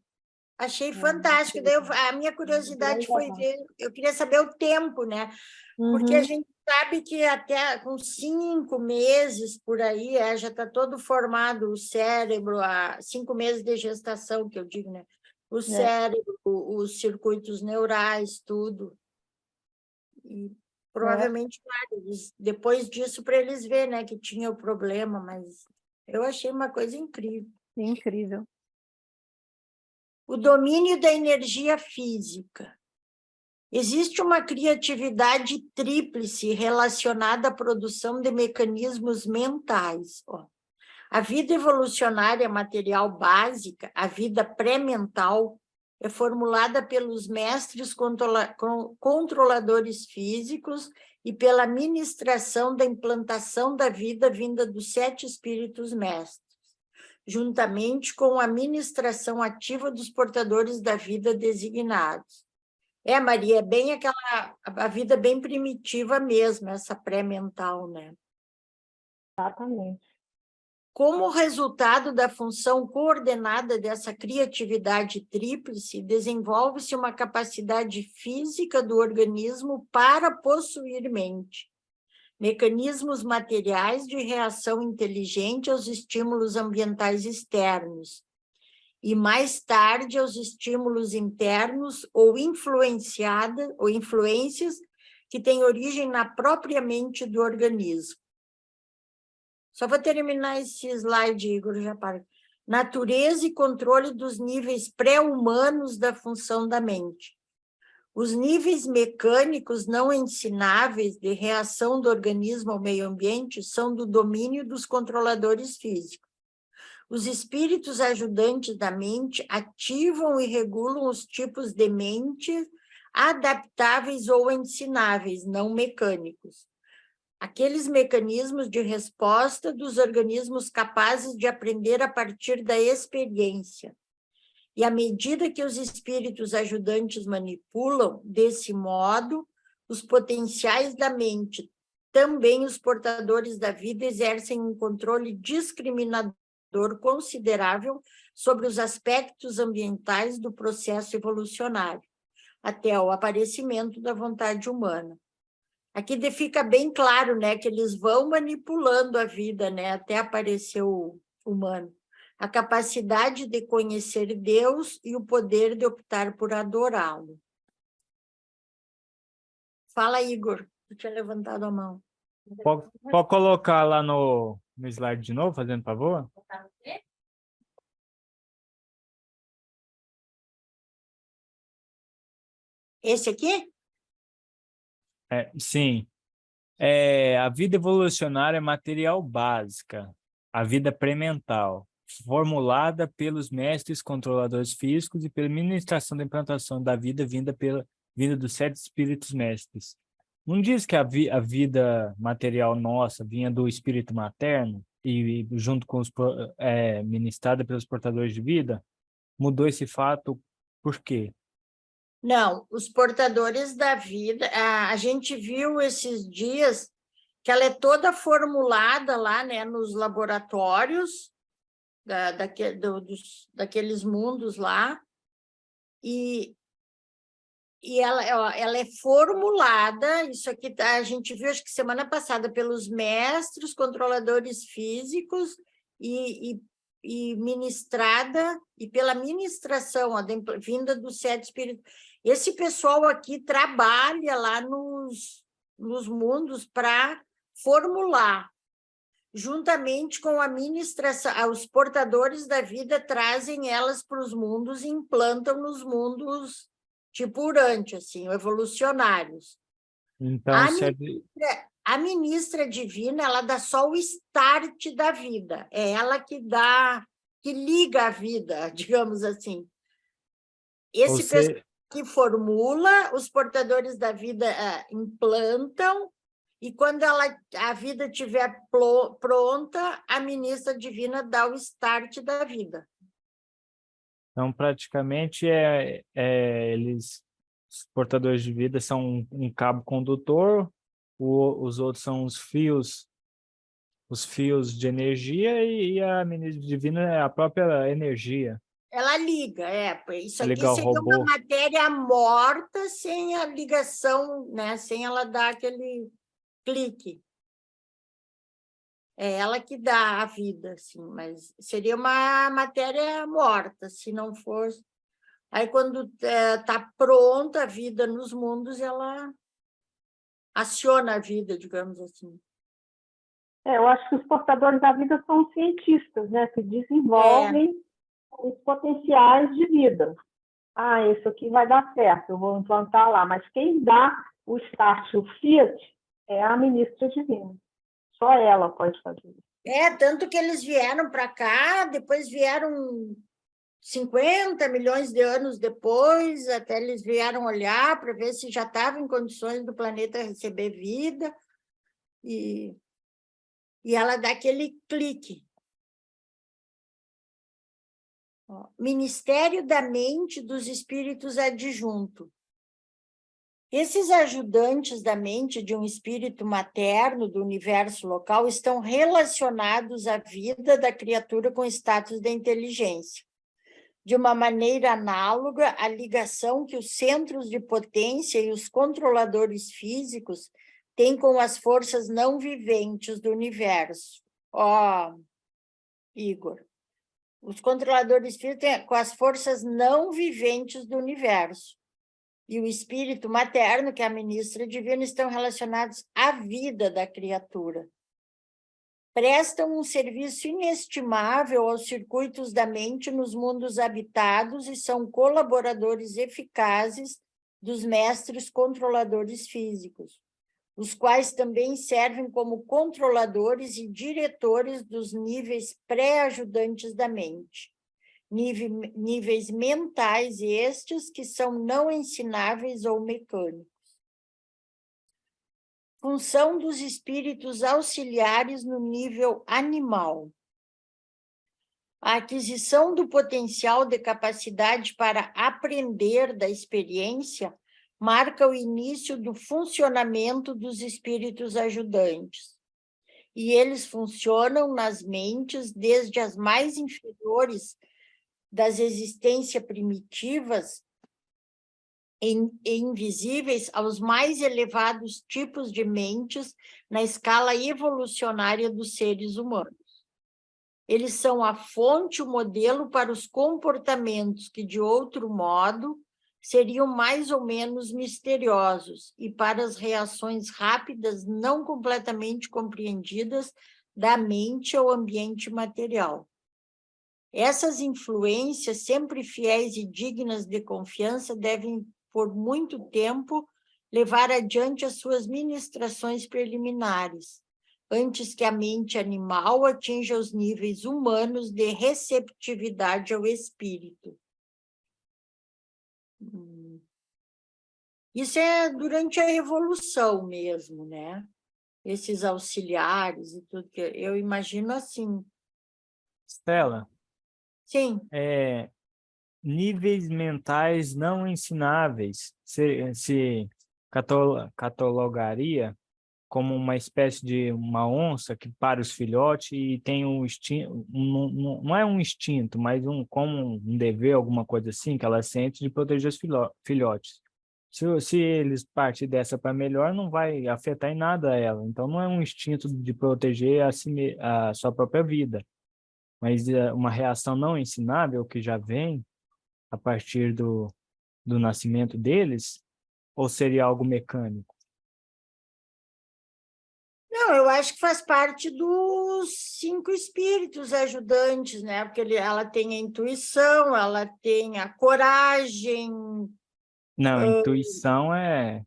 Achei fantástico. Daí a minha curiosidade foi ver, eu queria saber o tempo, né? Porque a gente sabe que até com 5 meses por aí já está todo formado o cérebro, 5 meses de gestação, que eu digo, né? O cérebro, os circuitos neurais, tudo. E provavelmente, claro, depois disso, para eles verem, né, que tinha o problema, mas eu achei uma coisa incrível. Incrível. O domínio da energia física. Existe uma criatividade tríplice relacionada à produção de mecanismos mentais. A vida evolucionária material básica, a vida pré-mental, é formulada pelos mestres controladores físicos e pela ministração da implantação da vida vinda dos 7 espíritos mestres, juntamente com a ministração ativa dos portadores da vida designados. Maria, é bem a vida bem primitiva mesmo, essa pré-mental, né? Exatamente. Como resultado da função coordenada dessa criatividade tríplice, desenvolve-se uma capacidade física do organismo para possuir mente, mecanismos materiais de reação inteligente aos estímulos ambientais externos, e mais tarde aos estímulos internos ou influências que têm origem na própria mente do organismo. Só vou terminar esse slide, Igor, já para. Natureza e controle dos níveis pré-humanos da função da mente. Os níveis mecânicos não ensináveis de reação do organismo ao meio ambiente são do domínio dos controladores físicos. Os espíritos ajudantes da mente ativam e regulam os tipos de mente adaptáveis ou ensináveis, não mecânicos. Aqueles mecanismos de resposta dos organismos capazes de aprender a partir da experiência. E à medida que os espíritos ajudantes manipulam, desse modo, os potenciais da mente, também os portadores da vida exercem um controle discriminador considerável sobre os aspectos ambientais do processo evolucionário, até o aparecimento da vontade humana. Aqui fica bem claro, né, que eles vão manipulando a vida, né, até aparecer o humano. A capacidade de conhecer Deus e o poder de optar por adorá-lo. Fala, Igor, eu tinha levantado a mão. Pode colocar lá no slide de novo, fazendo favor? Esse aqui? Sim. A vida evolucionária é material básica, a vida pré-mental, formulada pelos mestres controladores físicos e pela ministração da implantação da vida vinda dos 7 espíritos mestres. Não diz que a vida material nossa vinha do espírito materno e junto com ministrada pelos portadores de vida? Mudou esse fato por quê? Não, os portadores da vida, a gente viu esses dias que ela é toda formulada lá, né, nos laboratórios daqueles mundos lá, e ela é formulada, isso aqui a gente viu, acho que semana passada, pelos mestres, controladores físicos e ministrada, e pela ministração, vinda dos 7 espíritos. Esse pessoal aqui trabalha lá nos mundos para formular, juntamente com a ministração, os portadores da vida trazem elas para os mundos e implantam nos mundos tipo Urante, assim, evolucionários. Então, a ministra divina, ela dá só o start da vida, é ela que liga a vida, digamos assim. Esse pessoal que formula, os portadores da vida implantam, e quando a vida estiver pronta, a ministra divina dá o start da vida. Então, praticamente, os portadores de vida são um cabo condutor, os outros são os fios de energia e a ministra divina é a própria energia. Ela liga, isso aqui ligar seria uma matéria morta sem a ligação, né? Sem ela dar aquele clique. É ela que dá a vida, assim, mas seria uma matéria morta, se não fosse. Aí, quando está pronta a vida nos mundos, ela aciona a vida, digamos assim. Eu acho que os portadores da vida são cientistas, né? Que desenvolvem os potenciais de vida. Isso aqui vai dar certo, eu vou implantar lá. Mas quem dá o start, o fiat, é a ministra divina. Só ela pode fazer isso. Tanto que eles vieram para cá, depois vieram 50 milhões de anos depois, até eles vieram olhar para ver se já estava em condições do planeta receber vida, e ela dá aquele clique. Ministério da mente dos espíritos adjunto. Esses ajudantes da mente de um espírito materno do universo local estão relacionados à vida da criatura com status da inteligência, de uma maneira análoga à ligação que os centros de potência e os controladores físicos têm com as forças não viventes do universo. Igor, os controladores físicos têm com as forças não viventes do universo. E o espírito materno, que é a ministra divina, estão relacionados à vida da criatura. Prestam um serviço inestimável aos circuitos da mente nos mundos habitados e são colaboradores eficazes dos mestres controladores físicos, os quais também servem como controladores e diretores dos níveis pré-ajudantes da mente. Níveis mentais estes que são não ensináveis ou mecânicos. Função dos espíritos auxiliares no nível animal. A aquisição do potencial de capacidade para aprender da experiência marca o início do funcionamento dos espíritos ajudantes. E eles funcionam nas mentes desde as mais inferiores das existências primitivas e invisíveis aos mais elevados tipos de mentes na escala evolucionária dos seres humanos. Eles são a fonte, o modelo para os comportamentos que, de outro modo, seriam mais ou menos misteriosos e para as reações rápidas não completamente compreendidas da mente ao ambiente material. Essas influências, sempre fiéis e dignas de confiança, devem, por muito tempo, levar adiante as suas ministrações preliminares, antes que a mente animal atinja os níveis humanos de receptividade ao espírito. Isso é durante a evolução mesmo, né? Esses auxiliares e tudo, que eu imagino assim. Stella, Sim, níveis mentais não ensináveis se catalogaria como uma espécie de uma onça que para os filhotes e tem um instinto, não é um instinto, mas como um dever, alguma coisa assim, que ela sente de proteger os filhotes. Se eles partirem dessa para melhor, não vai afetar em nada ela. Então, não é um instinto de proteger a sua própria vida, mas é uma reação não ensinável que já vem a partir do nascimento deles, ou seria algo mecânico? não, eu acho que faz parte dos 5 espíritos ajudantes, né? Porque ela tem a intuição, ela tem a coragem, Não, intuição é...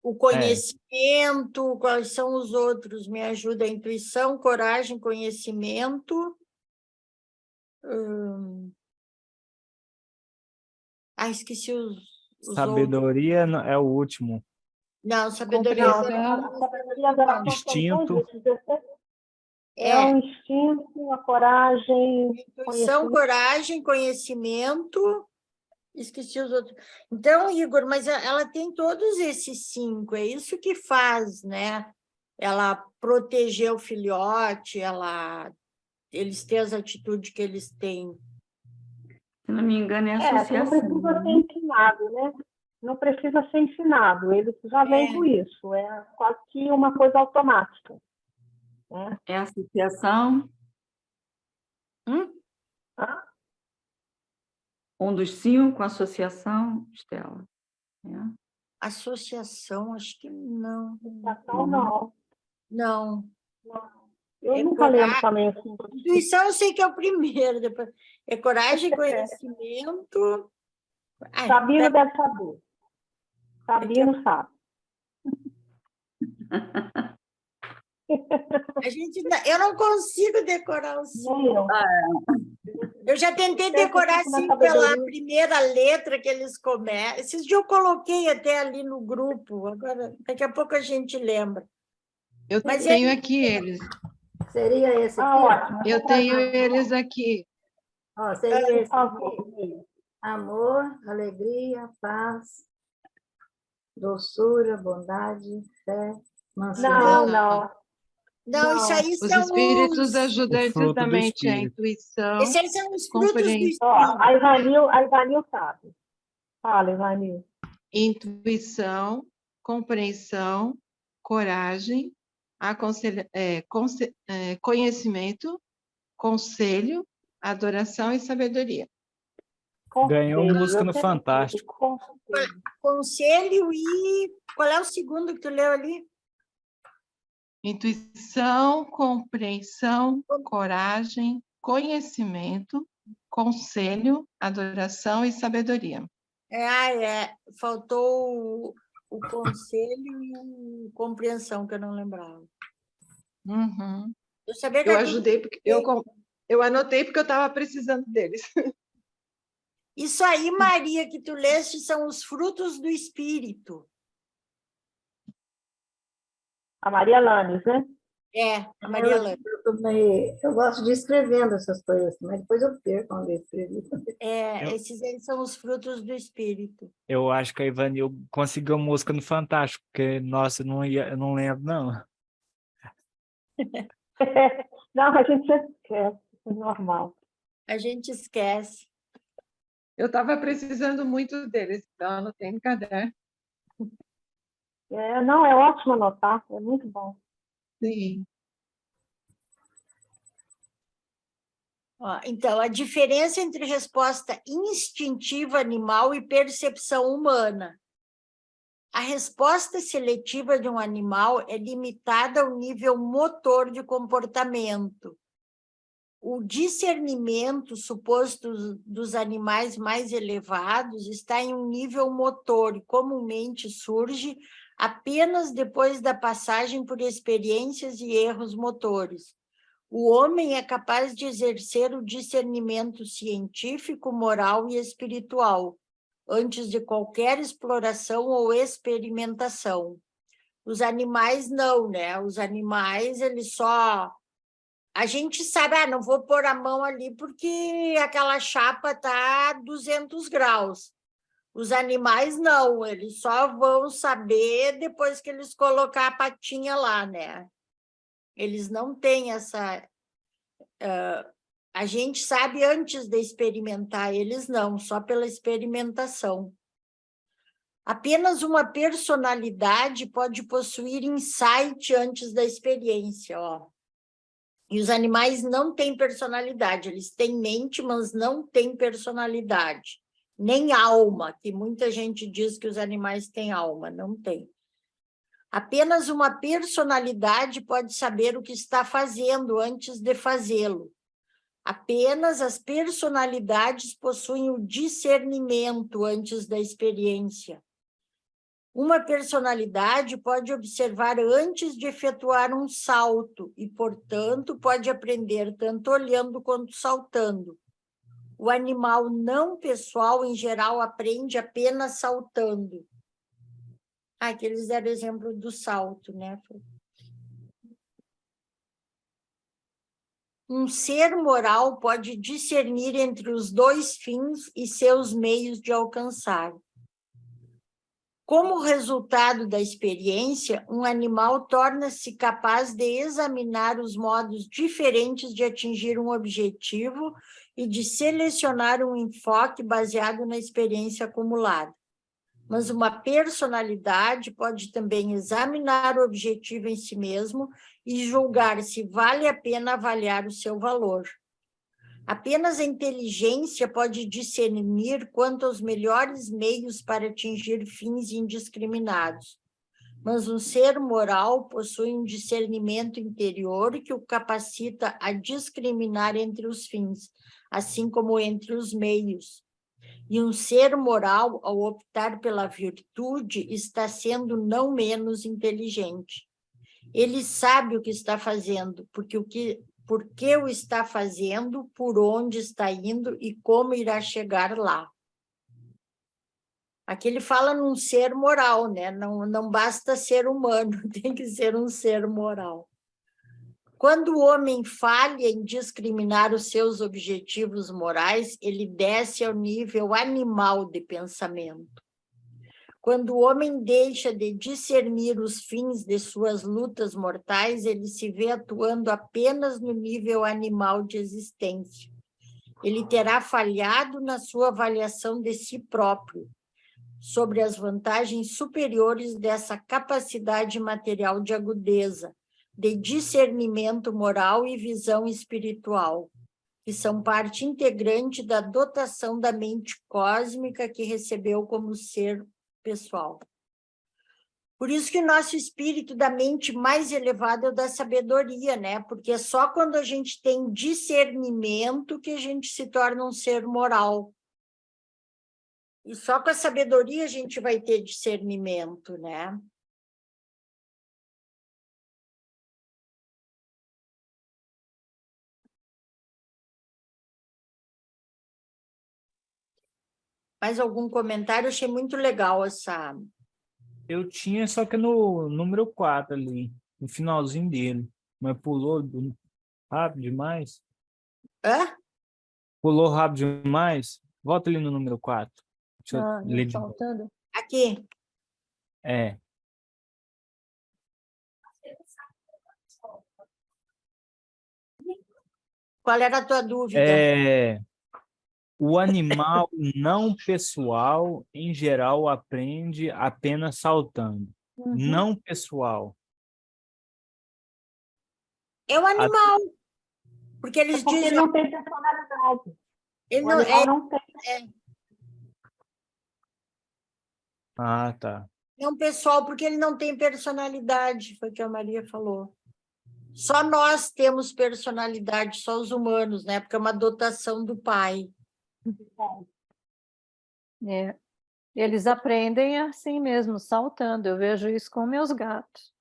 o conhecimento. Quais são os outros? Me ajuda a intuição, coragem, conhecimento. Esqueci os outros. Sabedoria é o último. Não, sabedoria. Compreensão. A sabedoria agora Instinto. é o instinto, a coragem, Intuição, coragem, conhecimento. Esqueci os outros. Então, Igor, mas ela tem todos esses 5, é isso que faz, né? Ela proteger o filhote, eles têm as atitudes que eles têm. Se não me engano, é não associação. precisa ser ensinado, né? Não precisa ser ensinado, eles já vêm com isso, é quase que uma coisa automática. Né? É associação. Um dos 5, associação, Stella. Associação, acho que não. Associação, não. Não. Eu nunca lembro também assim. Intuição, eu sei que é o primeiro. Depois é coragem, conhecimento. Sabino deve saber. Sabino sabe. Eu não consigo decorar os 5. Eu já tentei decorar assim pela primeira letra que eles começam. Esses dias eu coloquei até ali no grupo. Agora, daqui a pouco a gente lembra. Eu tenho aqui eles. Seria esse aqui? Ótimo. Eu tenho eles aqui. Seria esse aqui. Amor, alegria, paz, doçura, bondade, fé, mansidão. Não, isso aí Os são espíritos ajudantes da mente, a intuição. Esses aí são os frutos do espírito. A Ivanil sabe. Fala, Ivanil. Intuição, compreensão, coragem, conhecimento, conselho, adoração e sabedoria. Ganhou música no Fantástico. Conselho e... Qual é o segundo que tu leu ali? Intuição, compreensão, coragem, conhecimento, conselho, adoração e sabedoria. Faltou o conselho e a compreensão, que eu não lembrava. Uhum. Eu sabia que eu ajudei, porque eu anotei porque eu estava precisando deles. Isso aí, Maria, que tu leste, são os frutos do espírito. A Maria Lanes, né? A Maria Lanes. Eu gosto de ir escrevendo essas coisas, mas depois eu perco onde eu escrevi. Esses aí são os frutos do espírito. Eu acho que a Ivanil conseguiu música no Fantástico, porque, nossa, eu não lembro, não. Não, a gente esquece, é normal. A gente esquece. Eu estava precisando muito deles, então eu anotei no caderno. Não, é ótimo anotar, é muito bom. Sim. Então, a diferença entre resposta instintiva animal e percepção humana. A resposta seletiva de um animal é limitada ao nível motor de comportamento. o discernimento suposto dos animais mais elevados está em um nível motor e comumente surge apenas depois da passagem por experiências e erros motores. O homem é capaz de exercer o discernimento científico, moral e espiritual, antes de qualquer exploração ou experimentação. Os animais não, né? Os animais, eles só... A gente sabe, não vou pôr a mão ali porque aquela chapa está a 200 graus. Os animais não, eles só vão saber depois que eles colocar a patinha lá, né? Eles não têm essa... a gente sabe antes de experimentar, eles não, só pela experimentação. Apenas uma personalidade pode possuir insight antes da experiência, ó. E os animais não têm personalidade, eles têm mente, mas não têm personalidade. Nem alma, que muita gente diz que os animais têm alma, não tem. Apenas uma personalidade pode saber o que está fazendo antes de fazê-lo. Apenas as personalidades possuem o discernimento antes da experiência. Uma personalidade pode observar antes de efetuar um salto e, portanto, pode aprender tanto olhando quanto saltando. O animal não pessoal, em geral, aprende apenas saltando. Aqui eles deram exemplo do salto, né? Um ser moral pode discernir entre os dois fins e seus meios de alcançar. Como resultado da experiência, um animal torna-se capaz de examinar os modos diferentes de atingir um objetivo e de selecionar um enfoque baseado na experiência acumulada. Mas uma personalidade pode também examinar o objetivo em si mesmo e julgar se vale a pena avaliar o seu valor. Apenas a inteligência pode discernir quanto aos melhores meios para atingir fins indiscriminados. Mas um ser moral possui um discernimento interior que o capacita a discriminar entre os fins, assim como entre os meios. E um ser moral, ao optar pela virtude, está sendo não menos inteligente. Ele sabe o que está fazendo, por que o está fazendo, por onde está indo e como irá chegar lá. Aqui ele fala num ser moral, né? Não basta ser humano, tem que ser um ser moral. Quando o homem falha em discriminar os seus objetivos morais, ele desce ao nível animal de pensamento. Quando o homem deixa de discernir os fins de suas lutas mortais, ele se vê atuando apenas no nível animal de existência. Ele terá falhado na sua avaliação de si próprio, sobre as vantagens superiores dessa capacidade material de agudeza, de discernimento moral e visão espiritual, que são parte integrante da dotação da mente cósmica que recebeu como ser pessoal. Por isso que o nosso espírito da mente mais elevada é o da sabedoria, né? Porque é só quando a gente tem discernimento que a gente se torna um ser moral. E só com a sabedoria a gente vai ter discernimento, né? Mais algum comentário? Eu achei muito legal essa... Eu tinha, só que no número 4 ali, no finalzinho dele. Mas pulou rápido demais. Hã? Pulou rápido demais. Volta ali no número 4. Deixa eu ler de novo. Faltando? Aqui. É. Qual era a tua dúvida? O animal não pessoal, em geral, aprende apenas saltando. Uhum. Não pessoal. É o animal. Porque eles Porque dizem... ele não tem personalidade. Ele O não, animal não tem. Ah, tá. É um pessoal, porque ele não tem personalidade, foi o que a Maria falou. Só nós temos personalidade, só os humanos, né? Porque é uma dotação do pai. É. Eles aprendem assim mesmo, saltando. Eu vejo isso com meus gatos.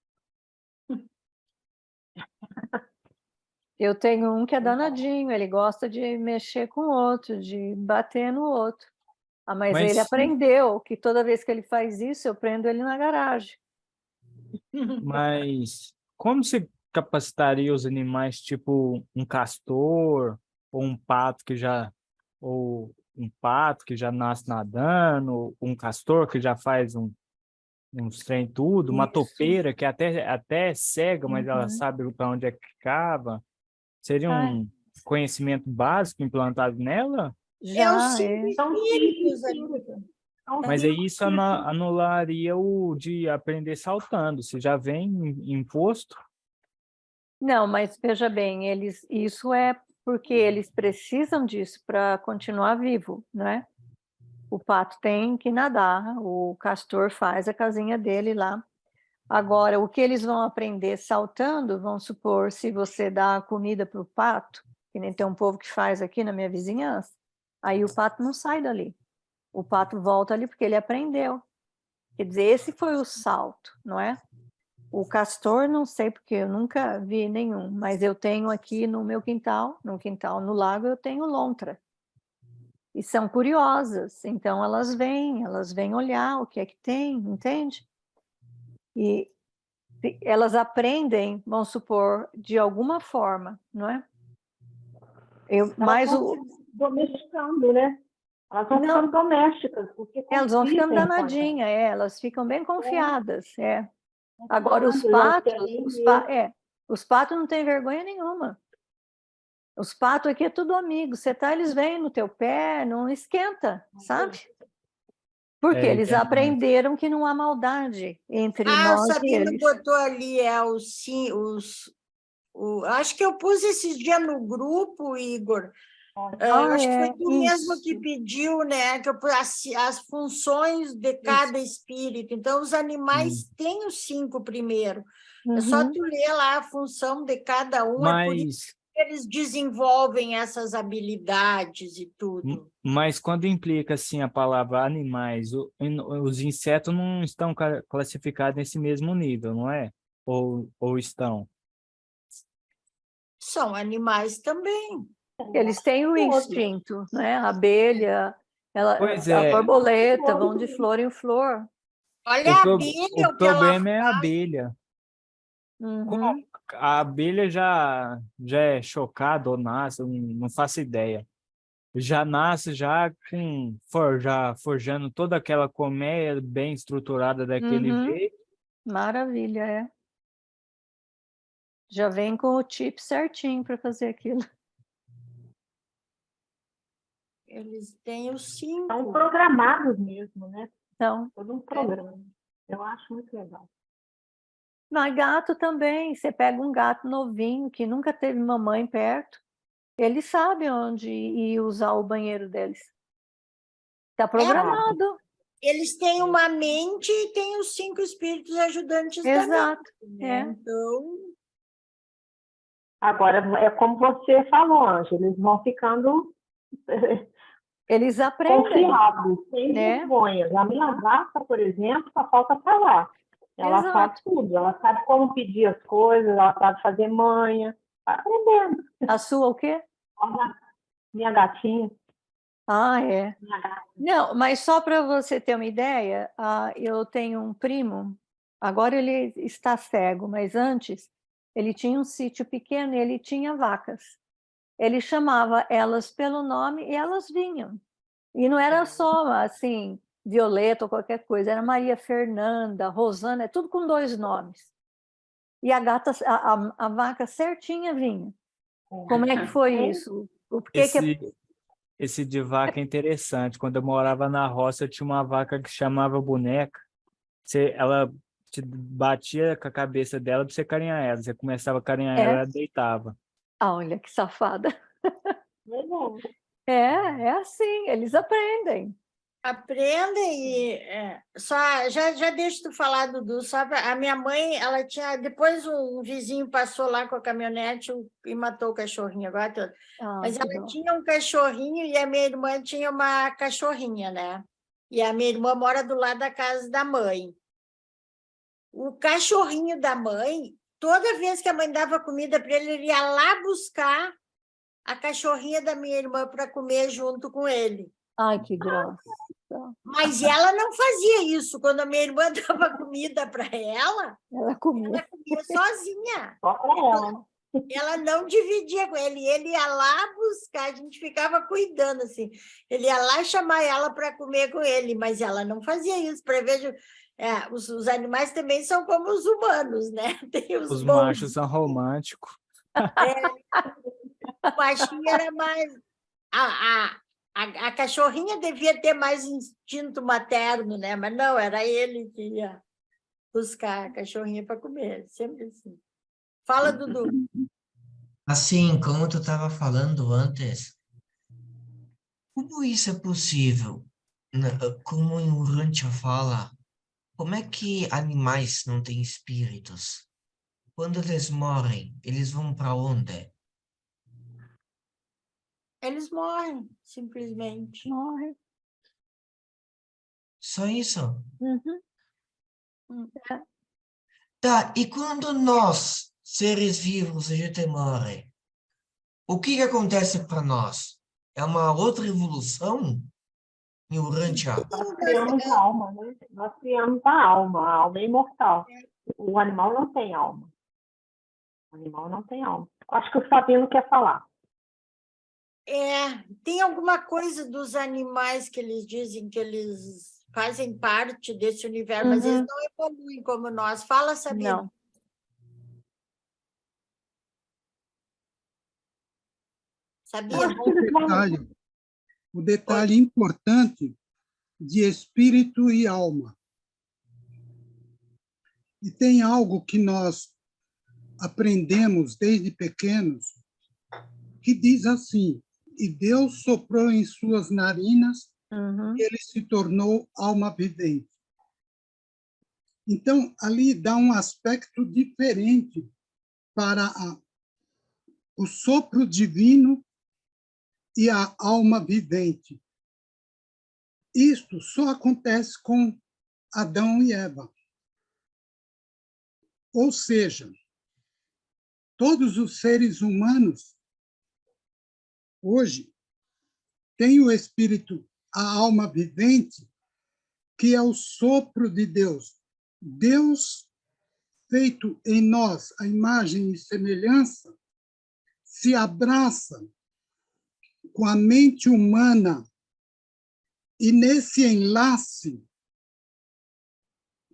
Eu tenho um que é danadinho, ele gosta de mexer com o outro, de bater no outro. Mas ele Mas, aprendeu que toda vez que ele faz isso, eu prendo ele na garagem. mas como se capacitaria os animais, tipo um castor, ou um pato que já, ou um pato que já nasce nadando, ou um castor que já faz uns trem tudo, uma Isso. topeira que até é cega, mas ela Uhum. sabe para onde é que cava. Seria Ah, um conhecimento básico implantado nela? É os já, cinco é. São espíritos, espíritos. São Mas aí isso espíritos. anularia o de aprender saltando, se já vem imposto. Não, mas veja bem, isso é porque eles precisam disso para continuar vivo, não é? O pato tem que nadar, o castor faz a casinha dele lá. Agora, o que eles vão aprender saltando, vamos supor, se você dá comida para o pato, que nem tem um povo que faz aqui na minha vizinhança, aí o pato não sai dali. O pato volta ali porque ele aprendeu. Quer dizer, esse foi o salto, não é? O castor, não sei porque eu nunca vi nenhum, mas eu tenho aqui no meu quintal, no lago, eu tenho lontra. E são curiosas, então elas vêm olhar o que é que tem, entende? E elas aprendem, vamos supor, de alguma forma, não é? Elas Mas vão se domesticando, né? Elas vão ficando não, domésticas, porque elas vão ficando convivem com a gente. danadinhas, elas ficam bem confiadas, é. Agora Elas querem ver. os patos não têm vergonha nenhuma. Os patos aqui é tudo amigo, você tá, eles vêm no teu pé, não esquenta, sabe? Porque É, eles aprenderam que não há maldade entre Ah, o nós e Sabino eles. botou ali, acho que eu pus esses dias no grupo, Igor. Acho que foi tu mesmo que Isso. pediu, né? Que eu pus as funções de cada espírito. Então, os animais têm os 5 primeiro. É só Uhum. tu ler lá a função de cada um, é por isso mas, que eles desenvolvem essas habilidades e tudo. mas quando implica assim a palavra animais, os insetos não estão classificados nesse mesmo nível, não é? Ou estão? São animais também. Eles têm o instinto, né? A abelha, Pois a é, borboleta, vão de flor em flor. Olha a abelha, o o que ela problema é a abelha. Como Uhum. a abelha já é chocada ou nasce, eu não faço ideia. Já nasce já já forjando toda aquela colmeia bem estruturada daquele Uhum. jeito. Maravilha, é. Já vem com o chip certinho para fazer aquilo. Eles têm os São 5. programados mesmo, né? Então, Todo um programa. Eu acho muito legal. mas gato também. Você pega um gato novinho que nunca teve mamãe perto, ele sabe onde ir usar o banheiro deles. Está programado. Eles têm uma mente e têm os 5 espíritos ajudantes da Exato. mente, né? É. Então, Agora, é como você falou, Ângela, eles vão ficando Eles aprendem, confiáveis, sem né? vergonha. A minha gata, por exemplo, só falta falar. Ela sabe Exato. tudo, ela sabe como pedir as coisas, ela sabe fazer manha. Está aprendendo. A sua o quê? Minha gatinha, Ah, é. minha gata. Não, mas só para você ter uma ideia, eu tenho um primo, agora ele está cego, mas antes ele tinha um sítio pequeno e ele tinha vacas. Ele chamava elas pelo nome e elas vinham. E não era só assim, Violeta ou qualquer coisa, era Maria Fernanda, Rosana, é tudo com 2 nomes. E a vaca certinha vinha. Como é que foi isso? O porquê que Esse de vaca é interessante. Quando eu morava na roça, eu tinha uma vaca que chamava Boneca. Ela te batia com a cabeça dela para você carinhar ela. Você começava a carinhar ela, é? ela deitava. Olha que safada. Legal. É assim, eles aprendem. Aprenda só já deixa tu falar, Dudu. A minha mãe, ela tinha. Depois um vizinho passou lá com a caminhonete e matou o cachorrinho. Agora, mas ela tinha um cachorrinho e a minha irmã tinha uma cachorrinha, né? E a minha irmã mora do lado da casa da mãe. O cachorrinho da mãe, toda vez que a mãe dava comida para ele ia lá buscar a cachorrinha da minha irmã para comer junto com ele. Ai, que graça. Mas ela não fazia isso. Quando a minha irmã dava comida para ela comia sozinha. Só para ela. Ela não dividia com ele. Ele ia lá buscar, a gente ficava cuidando, assim. Ele ia lá chamar ela para comer com ele, mas ela não fazia isso. Para ver, os animais também são como os humanos, né? Tem os machos são românticos. O machinho era mais... A cachorrinha devia ter mais instinto materno, né? Mas não, era ele que ia buscar a cachorrinha para comer, sempre assim. Fala, Dudu. Assim, como tu estava falando antes, como isso é possível? Como em Urântia fala, como é que animais não têm espíritos? Quando eles morrem, eles vão para onde? Eles morrem, simplesmente. Morrem. Só isso? Uhum. Tá, e quando nós, seres vivos, a gente morre, o que acontece para nós? É uma outra evolução? Em Urântia? Nós criamos alma, né? Nós criamos a alma é imortal. O animal não tem alma. O animal não tem alma. Acho que o Sabino quer falar. Tem alguma coisa dos animais que eles dizem que eles fazem parte desse universo, mas eles não evoluem como nós. Fala, Sabino. Não. Sabia? O detalhe importante de espírito e alma. E tem algo que nós aprendemos desde pequenos, que diz assim: e Deus soprou em suas narinas, e ele se tornou alma vivente. Então, ali dá um aspecto diferente para o sopro divino e a alma vivente. Isto só acontece com Adão e Eva. Ou seja, todos os seres humanos hoje têm o espírito, a alma vivente, que é o sopro de Deus. Deus, feito em nós a imagem e semelhança, se abraça com a mente humana e nesse enlace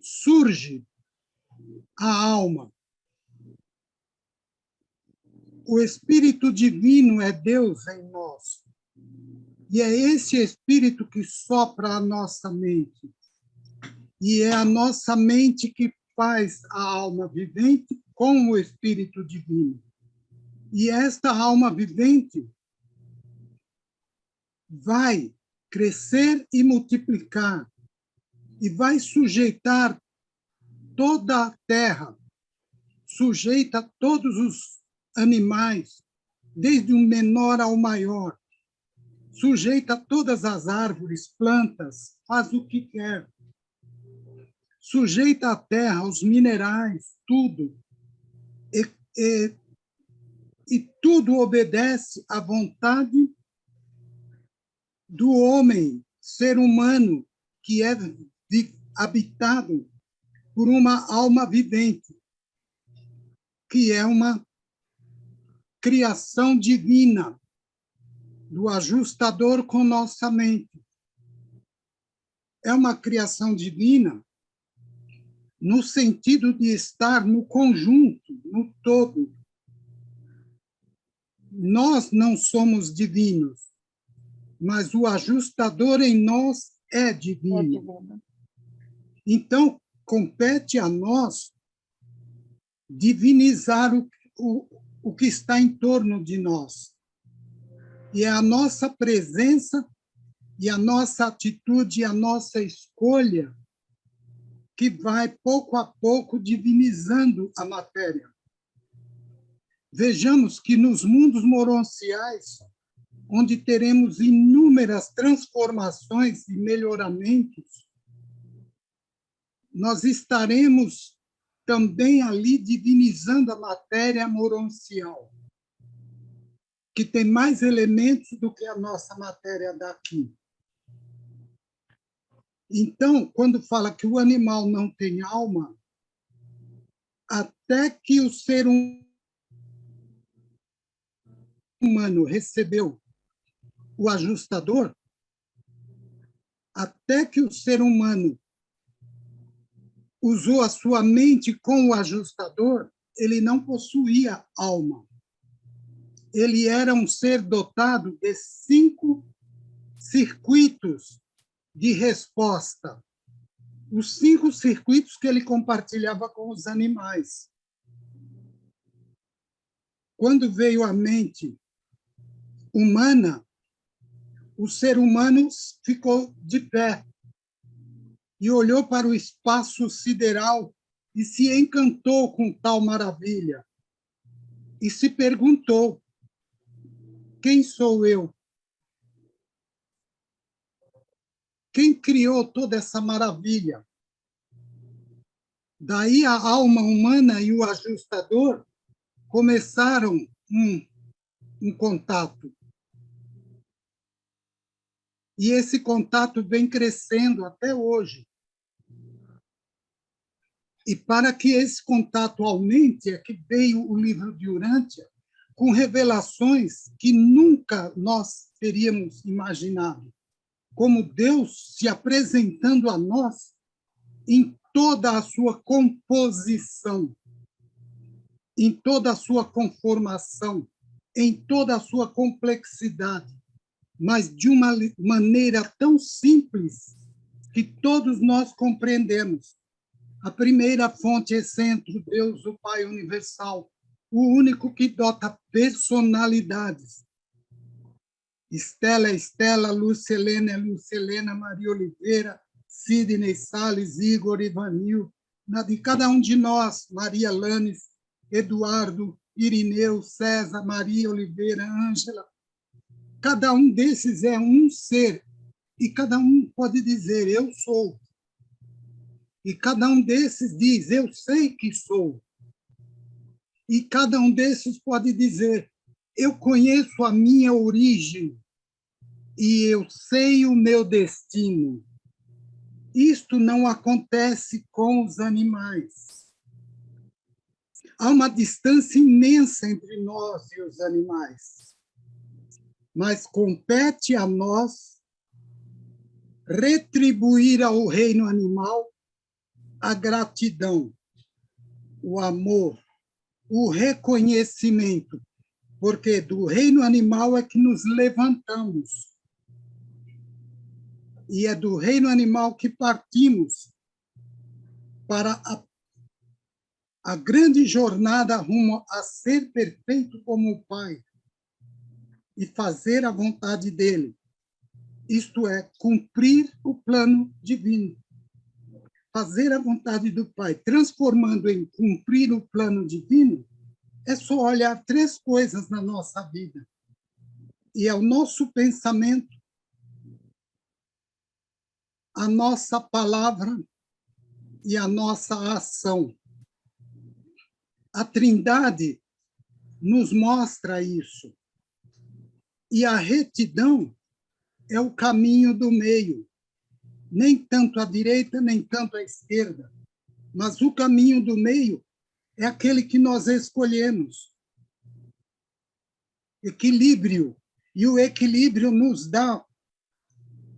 surge a alma. O Espírito Divino é Deus em nós. E é esse Espírito que sopra a nossa mente. E é a nossa mente que faz a alma vivente com o Espírito Divino. E esta alma vivente vai crescer e multiplicar, e vai sujeitar toda a terra, sujeita todos os animais, desde o menor ao maior, sujeita todas as árvores, plantas, faz o que quer, sujeita a terra, os minerais, tudo, e tudo obedece à vontade do homem, ser humano, que é habitado por uma alma vivente, que é uma criação divina do ajustador com nossa mente. É uma criação divina no sentido de estar no conjunto, no todo. Nós não somos divinos, mas o ajustador em nós é divino. Então, compete a nós divinizar o que está em torno de nós. E é a nossa presença E a nossa atitude, a nossa escolha, que vai, pouco a pouco, divinizando a matéria. Vejamos que nos mundos moronciais, onde teremos inúmeras transformações e melhoramentos, nós estaremos também ali divinizando a matéria moroncial, que tem mais elementos do que a nossa matéria daqui. Então, quando fala que o animal não tem alma, até que o ser humano recebeu o ajustador, até que o ser humano usou a sua mente com o ajustador, ele não possuía alma. Ele era um ser dotado de 5 circuitos de resposta. Os 5 circuitos que ele compartilhava com os animais. Quando veio a mente humana, o ser humano ficou de pé e olhou para o espaço sideral e se encantou com tal maravilha. E se perguntou: quem sou eu? Quem criou toda essa maravilha? Daí a alma humana e o ajustador começaram um contato. E esse contato vem crescendo até hoje. E para que esse contato aumente, é que veio o livro de Urântia, com revelações que nunca nós teríamos imaginado. Como Deus se apresentando a nós em toda a sua composição, em toda a sua conformação, em toda a sua complexidade, mas de uma maneira tão simples que todos nós compreendemos. A primeira fonte é centro, Deus, o Pai universal, o único que dota personalidades. Estela é Estela, Lúcia Helena é Lúcia Helena, Maria Oliveira, Sidney Salles, Igor, Ivanil, de cada um de nós, Maria Lanes, Eduardo, Irineu, César, Maria Oliveira, Ângela. Cada um desses é um ser, e cada um pode dizer, eu sou. E cada um desses diz, eu sei que sou. E cada um desses pode dizer, eu conheço a minha origem e eu sei o meu destino. Isto não acontece com os animais. Há uma distância imensa entre nós e os animais. Mas compete a nós retribuir ao reino animal a gratidão, o amor, o reconhecimento, porque do reino animal é que nos levantamos. E é do reino animal que partimos para a grande jornada rumo a ser perfeito como o Pai e fazer a vontade dele. Isto é, cumprir o plano divino. Fazer a vontade do Pai, transformando em cumprir o plano divino, é só olhar 3 coisas na nossa vida. E é o nosso pensamento, a nossa palavra e a nossa ação. A Trindade nos mostra isso. E a retidão é o caminho do meio. Nem tanto à direita, nem tanto à esquerda. Mas o caminho do meio é aquele que nós escolhemos. Equilíbrio. E o equilíbrio nos dá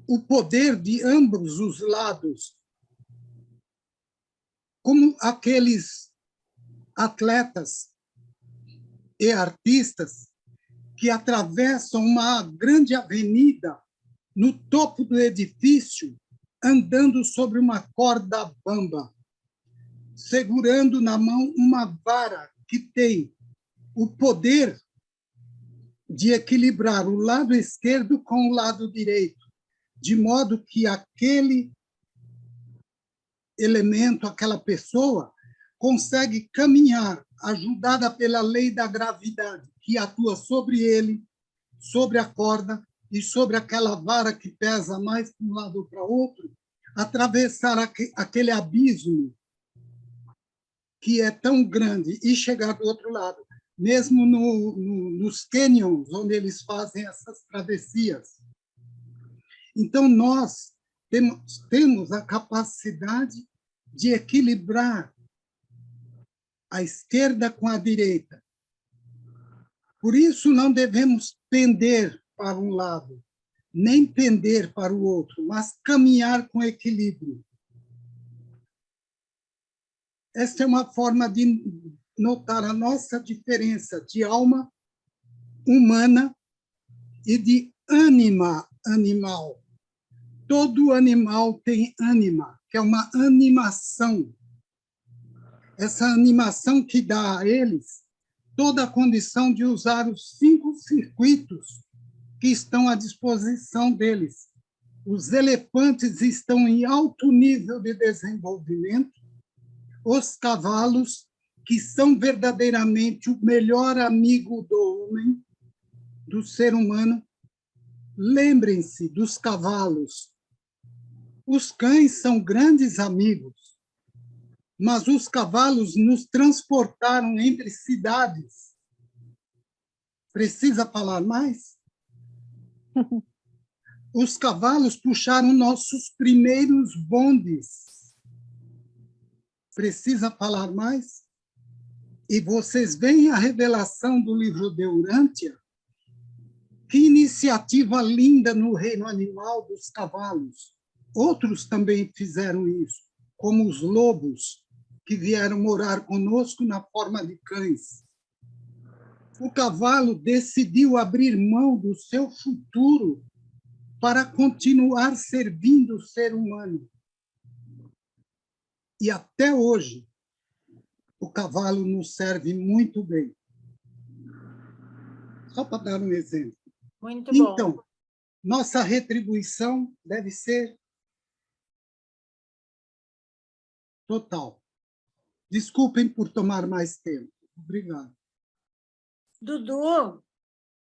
o poder de ambos os lados. Como aqueles atletas e artistas que atravessam uma grande avenida no topo do edifício, andando sobre uma corda bamba, segurando na mão uma vara que tem o poder de equilibrar o lado esquerdo com o lado direito, de modo que aquele elemento, aquela pessoa, consegue caminhar, ajudada pela lei da gravidade, que atua sobre ele, sobre a corda e sobre aquela vara que pesa mais para um lado ou para outro, atravessar aquele abismo que é tão grande e chegar do outro lado, mesmo nos canyons, onde eles fazem essas travessias. Então, nós temos a capacidade de equilibrar a esquerda com a direita. Por isso, não devemos pender para um lado, nem pender para o outro, mas caminhar com equilíbrio. Esta é uma forma de notar a nossa diferença de alma humana e de ânima animal. Todo animal tem ânima, que é uma animação. Essa animação que dá a eles toda a condição de usar os 5 circuitos que estão à disposição deles. Os elefantes estão em alto nível de desenvolvimento. Os cavalos, que são verdadeiramente o melhor amigo do homem, do ser humano. Lembrem-se dos cavalos. Os cães são grandes amigos, mas os cavalos nos transportaram entre cidades. Precisa falar mais? Os cavalos puxaram nossos primeiros bondes. Precisa falar mais? E vocês veem a revelação do livro de Urântia? Que iniciativa linda no reino animal dos cavalos. Outros também fizeram isso, como os lobos, que vieram morar conosco na forma de cães. O cavalo decidiu abrir mão do seu futuro para continuar servindo o ser humano. E até hoje, o cavalo nos serve muito bem. Só para dar um exemplo. Muito bom. Então, nossa retribuição deve ser total. Desculpem por tomar mais tempo. Obrigado. Dudu,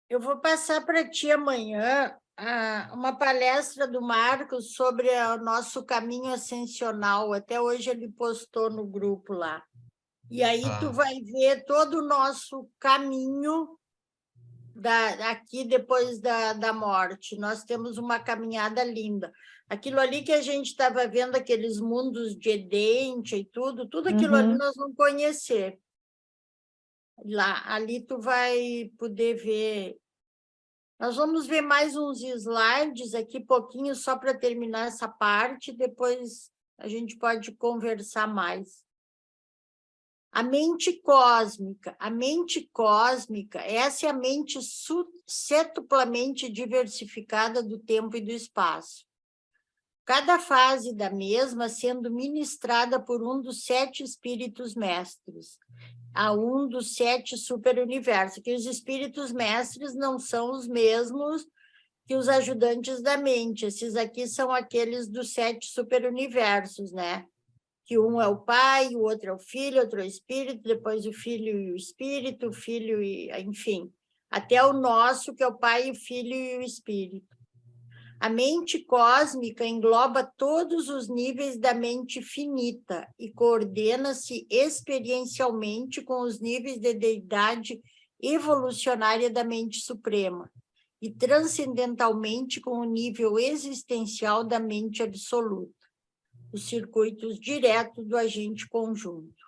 eu vou passar para ti amanhã uma palestra do Marcos sobre o nosso caminho ascensional. Até hoje ele postou no grupo lá. E aí tu vai ver todo o nosso caminho aqui depois da morte. Nós temos uma caminhada linda. Aquilo ali que a gente estava vendo, aqueles mundos de Edente e tudo aquilo ali nós vamos conhecer. Ali tu vai poder ver. Nós vamos ver mais uns slides aqui, pouquinho, só para terminar essa parte, depois a gente pode conversar mais. A mente cósmica. A mente cósmica, essa é a mente setuplamente diversificada do tempo e do espaço. Cada fase da mesma sendo ministrada por um dos 7 espíritos mestres, a um dos 7 superuniversos, que os espíritos mestres não são os mesmos que os ajudantes da mente. Esses aqui são aqueles dos 7 superuniversos, né? Que um é o pai, o outro é o filho, outro é o espírito, depois o filho e o espírito, o filho e... enfim, até o nosso, que é o pai, o filho e o espírito. A mente cósmica engloba todos os níveis da mente finita e coordena-se experiencialmente com os níveis de deidade evolucionária da mente suprema e transcendentalmente com o nível existencial da mente absoluta, os circuitos diretos do agente conjunto.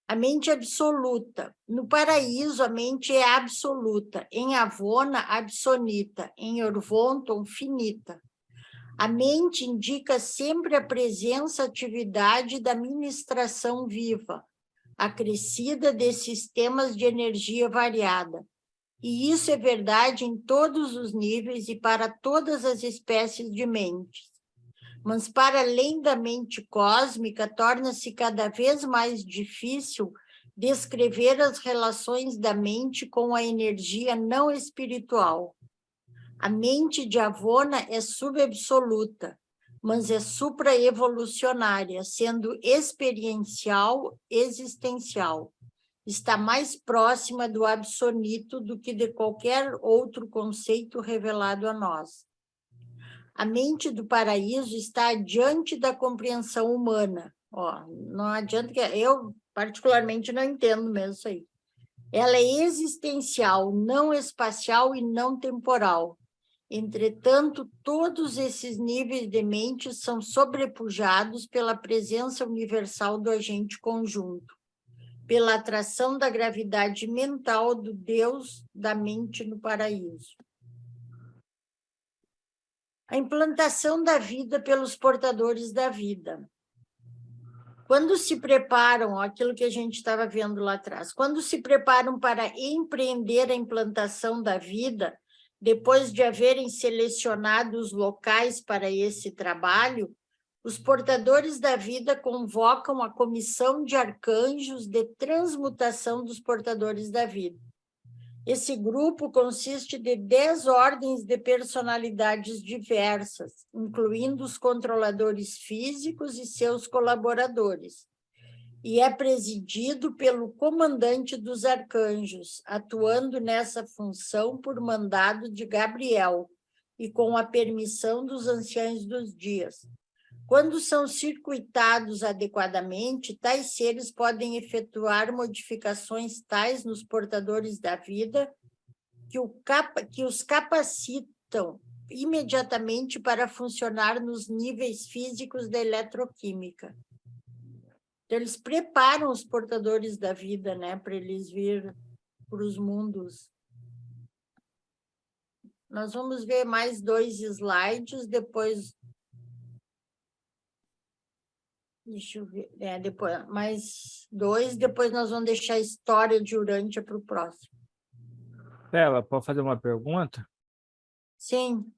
A mente absoluta. No paraíso, a mente é absoluta. Em Avona, absonita. Em Orvonton, finita. A mente indica sempre a presença, atividade da ministração viva, acrescida de sistemas de energia variada. E isso é verdade em todos os níveis e para todas as espécies de mentes. Mas, para além da mente cósmica, torna-se cada vez mais difícil descrever as relações da mente com a energia não espiritual. A mente de Avona é subabsoluta, mas é supraevolucionária, sendo experiencial, existencial. Está mais próxima do absoluto do que de qualquer outro conceito revelado a nós. A mente do paraíso está adiante da compreensão humana. Ó, não adianta que eu, particularmente, não entendo mesmo isso aí. Ela é existencial, não espacial e não temporal. Entretanto, todos esses níveis de mente são sobrepujados pela presença universal do agente conjunto, pela atração da gravidade mental do Deus da mente no paraíso. A implantação da vida pelos portadores da vida. Quando se preparam, aquilo que a gente estava vendo lá atrás, quando se preparam para empreender a implantação da vida, depois de haverem selecionado os locais para esse trabalho, os portadores da vida convocam a comissão de arcanjos de transmutação dos portadores da vida. Esse grupo consiste de 10 ordens de personalidades diversas, incluindo os controladores físicos e seus colaboradores, e é presidido pelo comandante dos arcanjos, atuando nessa função por mandado de Gabriel e com a permissão dos anciãos dos dias. Quando são circuitados adequadamente, tais seres podem efetuar modificações tais nos portadores da vida que os capacitam imediatamente para funcionar nos níveis físicos da eletroquímica. Então, eles preparam os portadores da vida, né, para eles vir para os mundos. Nós vamos ver mais 2 slides, depois... Deixa eu ver, depois, mais 2, depois nós vamos deixar a história de Urântia para o próximo. Stella, pode fazer uma pergunta? Sim.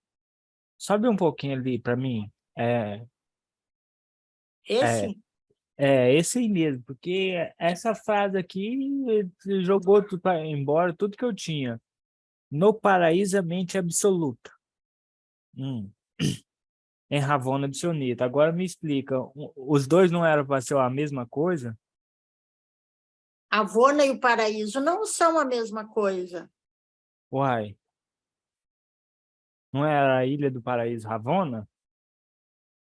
Sobe um pouquinho ali para mim. Esse? Esse aí mesmo, porque essa frase aqui jogou embora tudo que eu tinha. No paraíso, a mente absoluta. Em Ravona Absonita. Agora me explica, os dois não eram para ser a mesma coisa? Avona e o paraíso não são a mesma coisa. Uai. Não era a Ilha do Paraíso Ravona?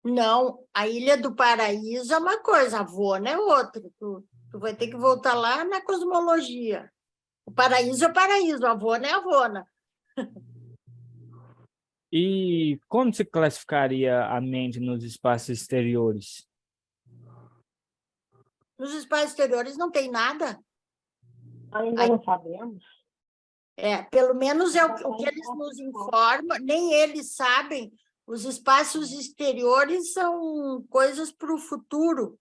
Não, a Ilha do Paraíso é uma coisa, Avona é outra. Tu vai ter que voltar lá na cosmologia. O paraíso é o paraíso, a Avona é a Avona. E como se classificaria a mente nos espaços exteriores? Nos espaços exteriores não tem nada. Ainda não sabemos. Pelo menos é o que eles nos informam, nem eles sabem. Os espaços exteriores são coisas para o futuro.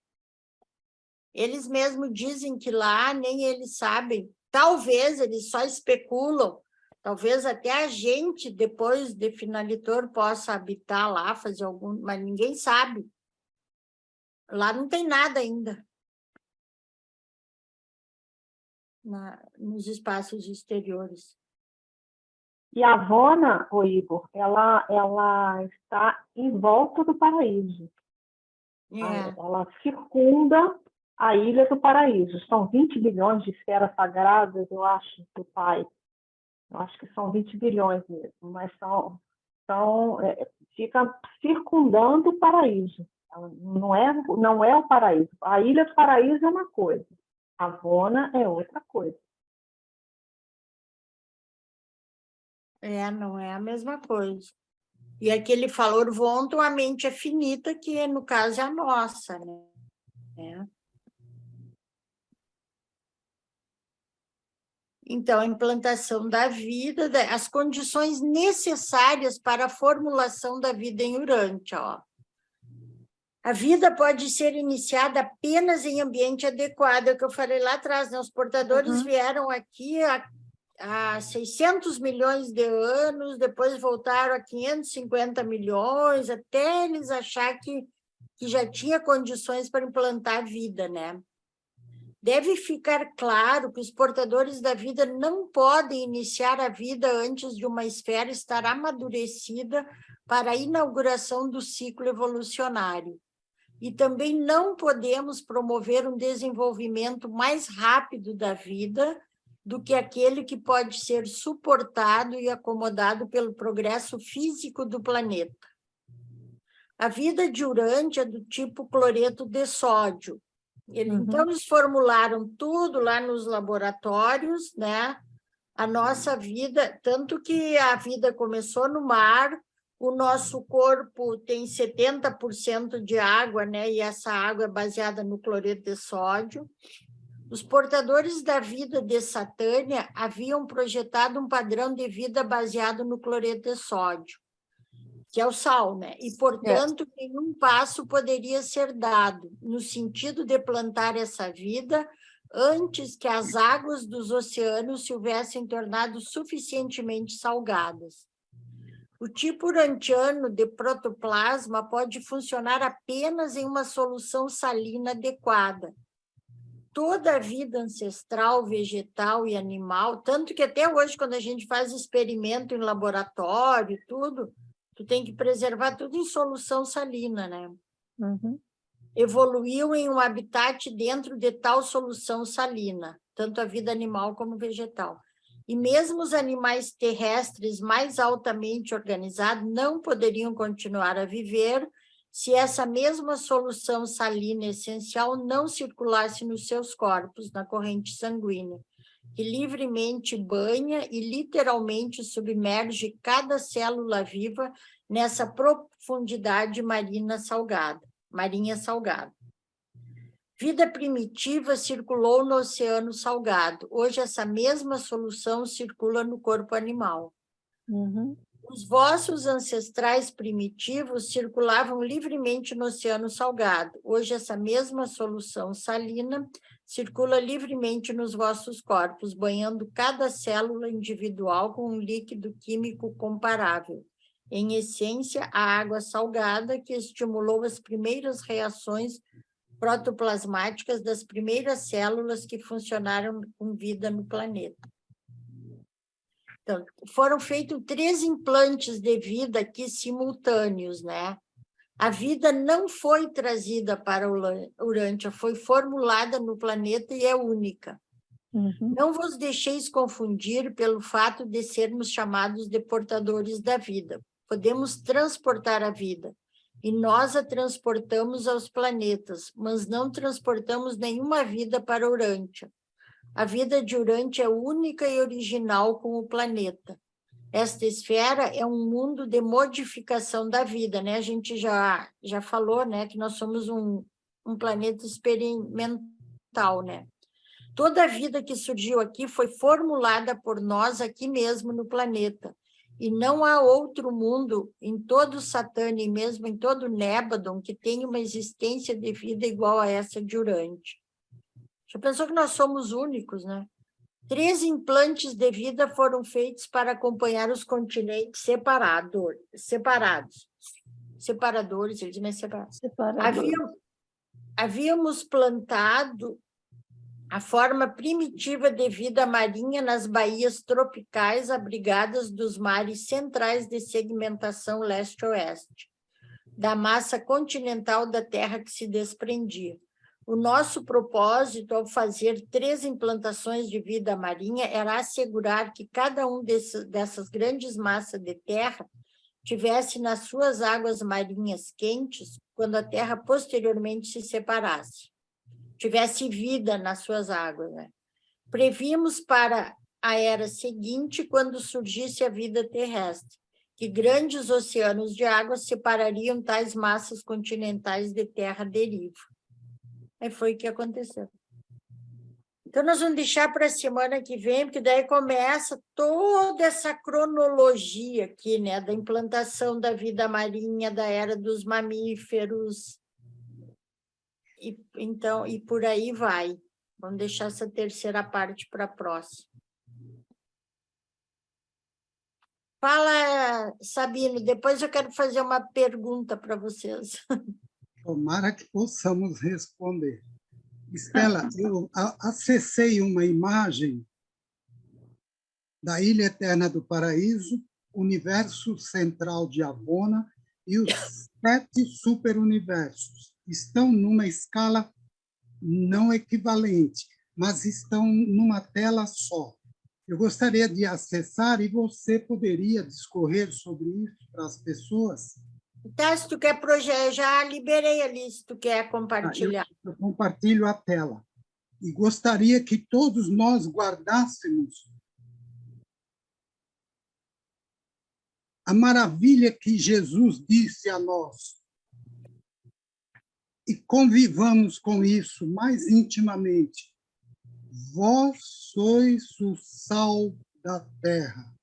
Eles mesmos dizem que lá nem eles sabem. Talvez eles só especulam. Talvez até a gente, depois de finalitor, possa habitar lá, fazer algum... Mas ninguém sabe. Lá não tem nada ainda. Nos espaços exteriores. E a Avona, Igor, ela está em volta do paraíso. Ela circunda a Ilha do Paraíso. São 20 bilhões de esferas sagradas, eu acho, do Pai. Eu acho que são 20 bilhões mesmo, mas fica circundando o paraíso. Não é o paraíso. A Ilha do Paraíso é uma coisa, a Avona é outra coisa. Não é a mesma coisa. E aquele falor vonto, a mente é finita, que no caso é a nossa, né? Então, a implantação da vida, as condições necessárias para a formulação da vida em Urântia, ó. A vida pode ser iniciada apenas em ambiente adequado, é o que eu falei lá atrás, né? Os portadores vieram aqui há 600 milhões de anos, depois voltaram a 550 milhões, até eles achar que já tinha condições para implantar a vida, né? Deve ficar claro que os portadores da vida não podem iniciar a vida antes de uma esfera estar amadurecida para a inauguração do ciclo evolucionário. E também não podemos promover um desenvolvimento mais rápido da vida do que aquele que pode ser suportado e acomodado pelo progresso físico do planeta. A vida de Urântia é do tipo cloreto de sódio. Então, eles formularam tudo lá nos laboratórios, né? A nossa vida, tanto que a vida começou no mar, o nosso corpo tem 70% de água, né? E essa água é baseada no cloreto de sódio. Os portadores da vida de Satânia haviam projetado um padrão de vida baseado no cloreto de sódio, que é o sal, né? E, portanto, nenhum passo poderia ser dado no sentido de plantar essa vida antes que as águas dos oceanos se houvessem tornado suficientemente salgadas. O tipo urantiano de protoplasma pode funcionar apenas em uma solução salina adequada. Toda a vida ancestral, vegetal e animal, tanto que até hoje, quando a gente faz experimento em laboratório, tudo, tu tem que preservar tudo em solução salina, né? Evoluiu em um habitat dentro de tal solução salina, tanto a vida animal como vegetal. E mesmo os animais terrestres mais altamente organizados não poderiam continuar a viver se essa mesma solução salina essencial não circulasse nos seus corpos, na corrente sanguínea, que livremente banha e literalmente submerge cada célula viva nessa profundidade marinha salgada. Vida primitiva circulou no oceano salgado. Hoje, essa mesma solução circula no corpo animal. Os vossos ancestrais primitivos circulavam livremente no oceano salgado. Hoje, essa mesma solução salina circula livremente nos vossos corpos, banhando cada célula individual com um líquido químico comparável. Em essência, a água salgada que estimulou as primeiras reações protoplasmáticas das primeiras células que funcionaram com vida no planeta. Então, foram feitos 3 implantes de vida aqui simultâneos, né? A vida não foi trazida para Urântia, foi formulada no planeta e é única. Não vos deixeis confundir pelo fato de sermos chamados de portadores da vida. Podemos transportar a vida, e nós a transportamos aos planetas, mas não transportamos nenhuma vida para Urântia. A vida de Urântia é única e original com o planeta. Esta esfera é um mundo de modificação da vida, né? A gente já falou, né, que nós somos um planeta experimental, né? Toda a vida que surgiu aqui foi formulada por nós aqui mesmo no planeta. E não há outro mundo em todo Satânia e mesmo em todo Nébadon que tenha uma existência de vida igual a essa de Urântia. Já pensou que nós somos únicos, né? 3 implantes de vida foram feitos para acompanhar os continentes separados. Separadores, eles me separaram. Havíamos plantado a forma primitiva de vida marinha nas baías tropicais abrigadas dos mares centrais de segmentação leste-oeste, da massa continental da Terra que se desprendia. O nosso propósito, ao fazer 3 implantações de vida marinha, era assegurar que cada um dessas grandes massas de terra tivesse nas suas águas marinhas quentes quando a Terra posteriormente se separasse. Tivesse vida nas suas águas, né? Previmos para a era seguinte, quando surgisse a vida terrestre, que grandes oceanos de água separariam tais massas continentais de terra deriva. Aí foi o que aconteceu. Então, nós vamos deixar para a semana que vem, porque daí começa toda essa cronologia aqui, né? Da implantação da vida marinha, da era dos mamíferos, e por aí vai. Vamos deixar essa terceira parte para a próxima. Fala, Sabino, depois eu quero fazer uma pergunta para vocês. Tomara que possamos responder. Estela, eu acessei uma imagem da Ilha Eterna do Paraíso, Universo Central de Avona e os 7 superuniversos. Estão numa escala não equivalente, mas estão numa tela só. Eu gostaria de acessar e você poderia discorrer sobre isso para as pessoas? Então, se tu quer projetar, já liberei ali, se tu quer compartilhar. Eu compartilho a tela. E gostaria que todos nós guardássemos a maravilha que Jesus disse a nós e convivamos com isso mais intimamente. Vós sois o sal da terra.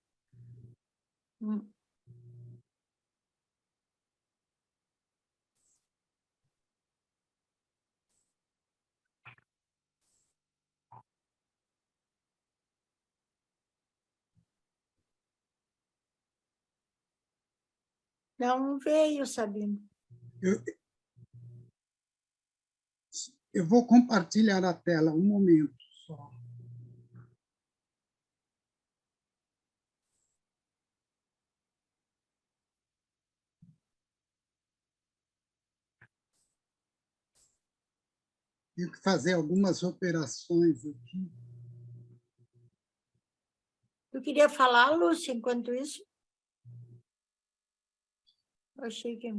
Não veio, Sabino. Eu vou compartilhar a tela, um momento só. Tenho que fazer algumas operações aqui. Tu queria falar, Lúcia, enquanto isso? Eu achei que...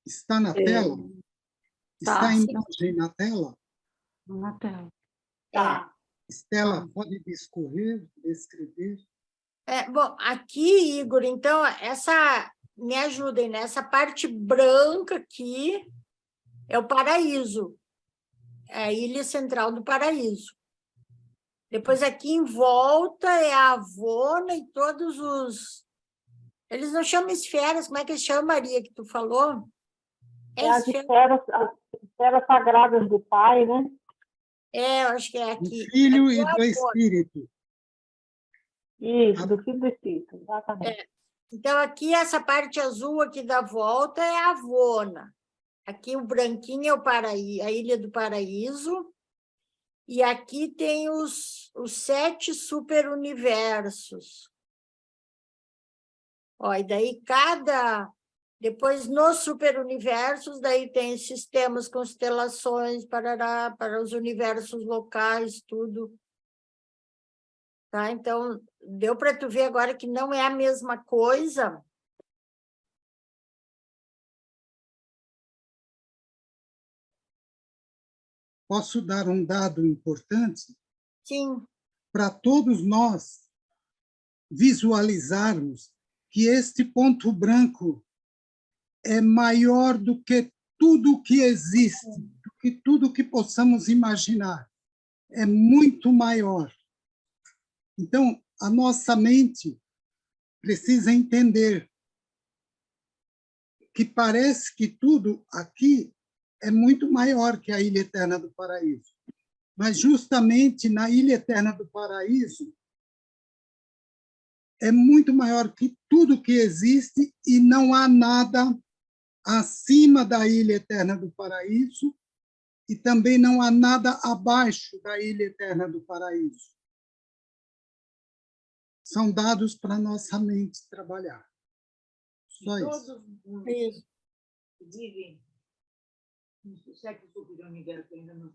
Está na tela? Está a imagem na tela? Na tela. Tá. Estela, pode discorrer, descrever? Bom, aqui, Igor, então, me ajudem, né? Essa parte branca aqui é o paraíso, é a ilha central do paraíso. Depois, aqui em volta, é a Avona e todos os... Eles não chamam esferas, como é que eles chamam, Maria, que tu falou? As esferas sagradas do Pai, né? Eu acho que é aqui. Do Filho aqui e do Espírito. Isso, do Filho e do Espírito, exatamente. Então, aqui, essa parte azul aqui da volta é a Avona. Aqui, o branquinho é o paraíso, a Ilha do Paraíso. E aqui tem os 7 superuniversos. Ó, e daí depois, nos superuniversos, daí tem sistemas, constelações, para os universos locais, tudo. Tá? Então, deu para tu ver agora que não é a mesma coisa. Posso dar um dado importante? Sim. Para todos nós visualizarmos que este ponto branco é maior do que tudo que existe, do que tudo que possamos imaginar. É muito maior. Então, a nossa mente precisa entender que parece que tudo aqui é muito maior que a Ilha Eterna do Paraíso. Mas, justamente, na Ilha Eterna do Paraíso, é muito maior que tudo que existe e não há nada acima da Ilha Eterna do Paraíso e também não há nada abaixo da Ilha Eterna do Paraíso. São dados para nossa mente trabalhar. Só isso. Isso. Dizem os 7 superuniversos ainda não...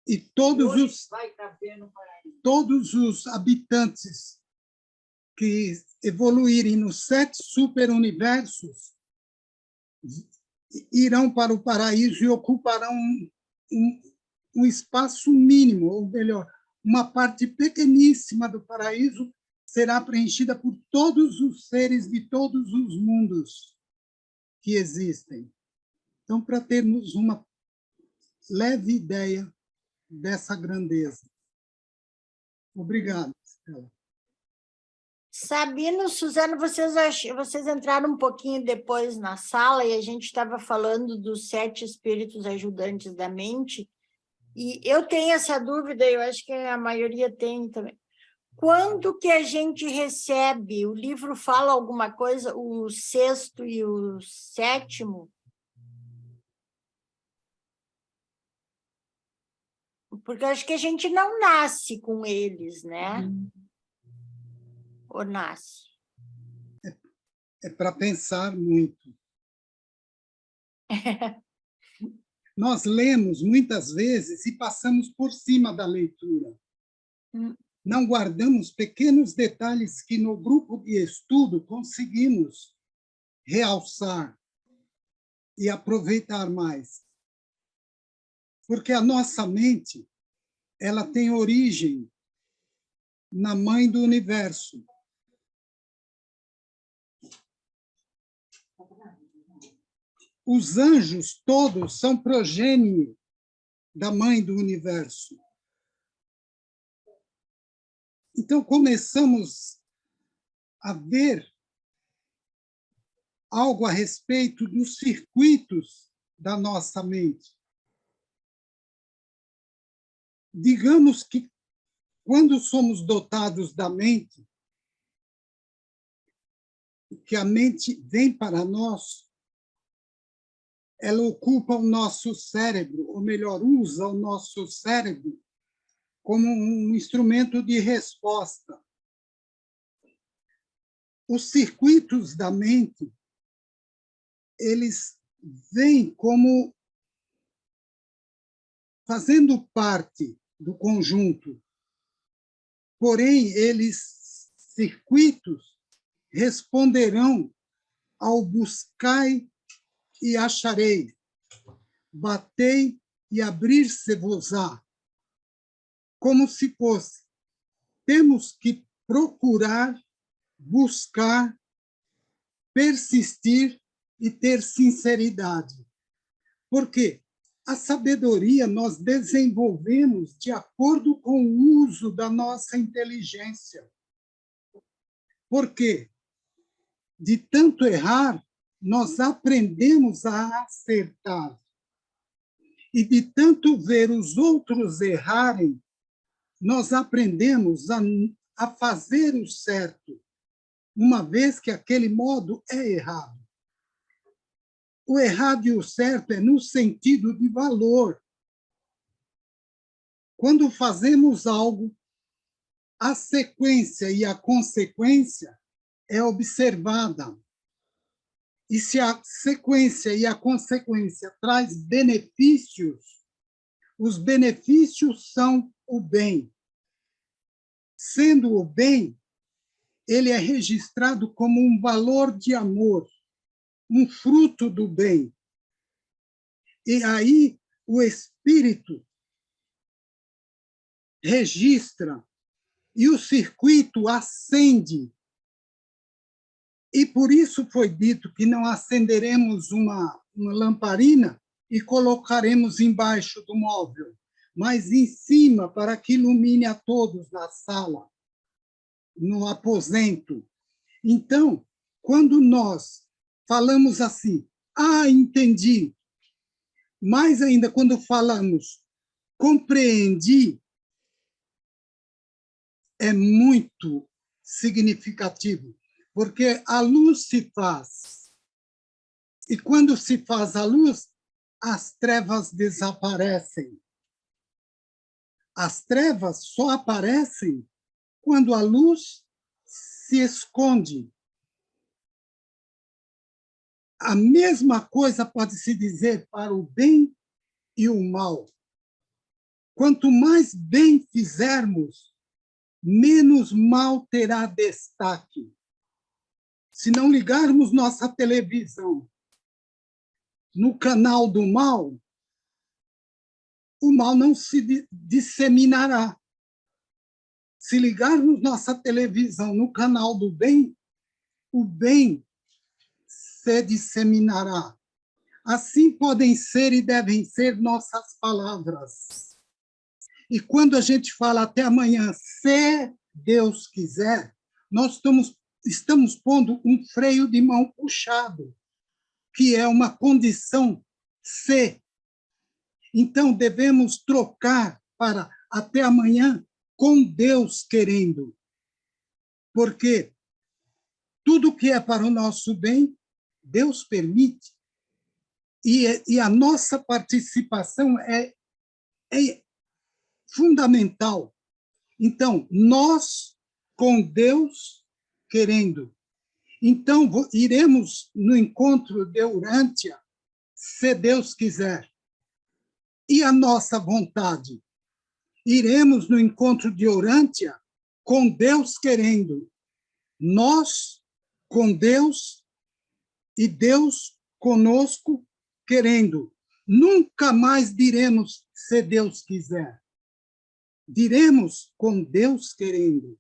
E todos os habitantes que evoluírem nos 7 superuniversos irão para o paraíso e ocuparão um espaço mínimo, ou melhor, uma parte pequeníssima do paraíso será preenchida por todos os seres de todos os mundos que existem. Então, para termos uma leve ideia dessa grandeza. Obrigado, Estela. Sabino, Suzana, vocês entraram um pouquinho depois na sala e a gente estava falando dos 7 espíritos ajudantes da mente, e eu tenho essa dúvida, eu acho que a maioria tem também. Quando que a gente recebe? O livro fala alguma coisa, o 6º e o 7º? Porque eu acho que a gente não nasce com eles, né? Ou nasce? É para pensar muito. Nós lemos muitas vezes e passamos por cima da leitura. Não guardamos pequenos detalhes que no grupo de estudo conseguimos realçar e aproveitar mais. Porque a nossa mente, ela tem origem na mãe do universo. Os anjos todos são progênie da mãe do universo. Então, começamos a ver algo a respeito dos circuitos da nossa mente. Digamos que, quando somos dotados da mente, que a mente vem para nós, ela ocupa o nosso cérebro, ou melhor, usa o nosso cérebro como um instrumento de resposta. Os circuitos da mente, eles vêm como fazendo parte do conjunto, porém, circuitos responderão ao buscai e acharei, batei e abrir-se-vos-á, como se fosse, temos que procurar, buscar, persistir e ter sinceridade. Porque a sabedoria nós desenvolvemos de acordo com o uso da nossa inteligência. Porque de tanto errar, nós aprendemos a acertar. E de tanto ver os outros errarem, nós aprendemos a fazer o certo, uma vez que aquele modo é errado. O errado e o certo é no sentido de valor. Quando fazemos algo, a sequência e a consequência é observada. E se a sequência e a consequência traz benefícios, os benefícios são o bem. Sendo o bem, ele é registrado como um valor de amor, um fruto do bem. E aí o espírito registra e o circuito acende. E por isso foi dito que não acenderemos uma lamparina e colocaremos embaixo do móvel, mas em cima, para que ilumine a todos na sala, no aposento. Então, quando nós falamos assim, entendi, mais ainda quando falamos compreendi, é muito significativo, porque a luz se faz. E quando se faz a luz, as trevas desaparecem. As trevas só aparecem quando a luz se esconde. A mesma coisa pode se dizer para o bem e o mal. Quanto mais bem fizermos, menos mal terá destaque. Se não ligarmos nossa televisão no canal do mal, o mal não se disseminará. Se ligarmos nossa televisão no canal do bem, o bem se disseminará. Assim podem ser e devem ser nossas palavras. E quando a gente fala até amanhã, se Deus quiser, nós estamos pondo um freio de mão puxado, que é uma condição se. Então, devemos trocar para até amanhã com Deus querendo. porque tudo que é para o nosso bem, Deus permite, e a nossa participação é fundamental. Então, nós, com Deus, querendo. Então, iremos no encontro de Urântia, se Deus quiser. E a nossa vontade? Iremos no encontro de Urântia, com Deus querendo. Nós, com Deus, e Deus conosco, querendo. Nunca mais diremos, se Deus quiser. Diremos, com Deus querendo.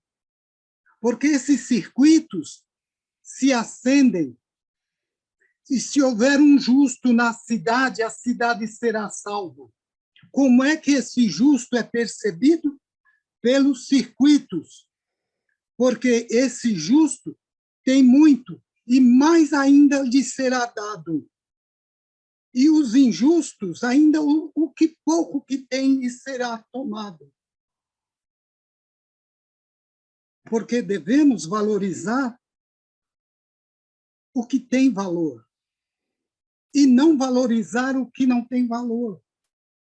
Porque esses circuitos se acendem, e se houver um justo na cidade, a cidade será salva. Como é que esse justo é percebido? Pelos circuitos. Porque esse justo tem muito, e mais ainda lhe será dado. E os injustos, ainda o que pouco que tem, lhe será tomado. Porque devemos valorizar o que tem valor, e não valorizar o que não tem valor,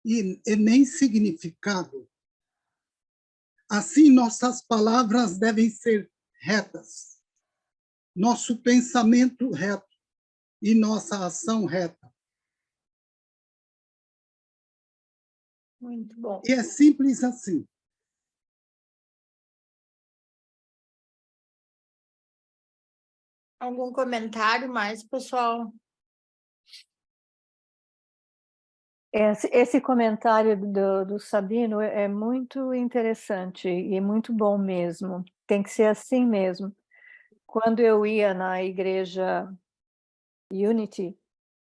e nem significado. Assim, nossas palavras devem ser retas, nosso pensamento reto e nossa ação reta. Muito bom. E é simples assim. Algum comentário mais, pessoal? Esse comentário do Sabino é muito interessante e muito bom mesmo. Tem que ser assim mesmo. Quando eu ia na igreja Unity,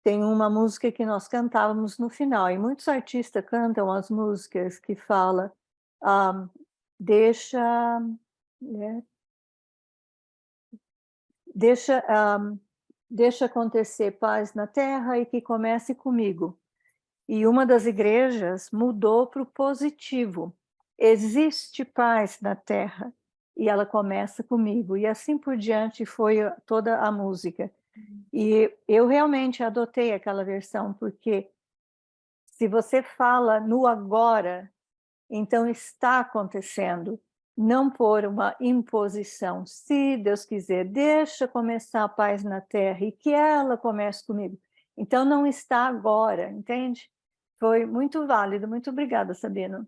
tem uma música que nós cantávamos no final, e muitos artistas cantam as músicas que falam deixa acontecer paz na terra e que comece comigo. E uma das igrejas mudou para o positivo. Existe paz na terra e ela começa comigo. E assim por diante foi toda a música. E eu realmente adotei aquela versão, porque se você fala no agora, então está acontecendo. Não por uma imposição. Se Deus quiser, deixa começar a paz na terra e que ela comece comigo. Então não está agora, entende? Foi muito válido. Muito obrigada, Sabino.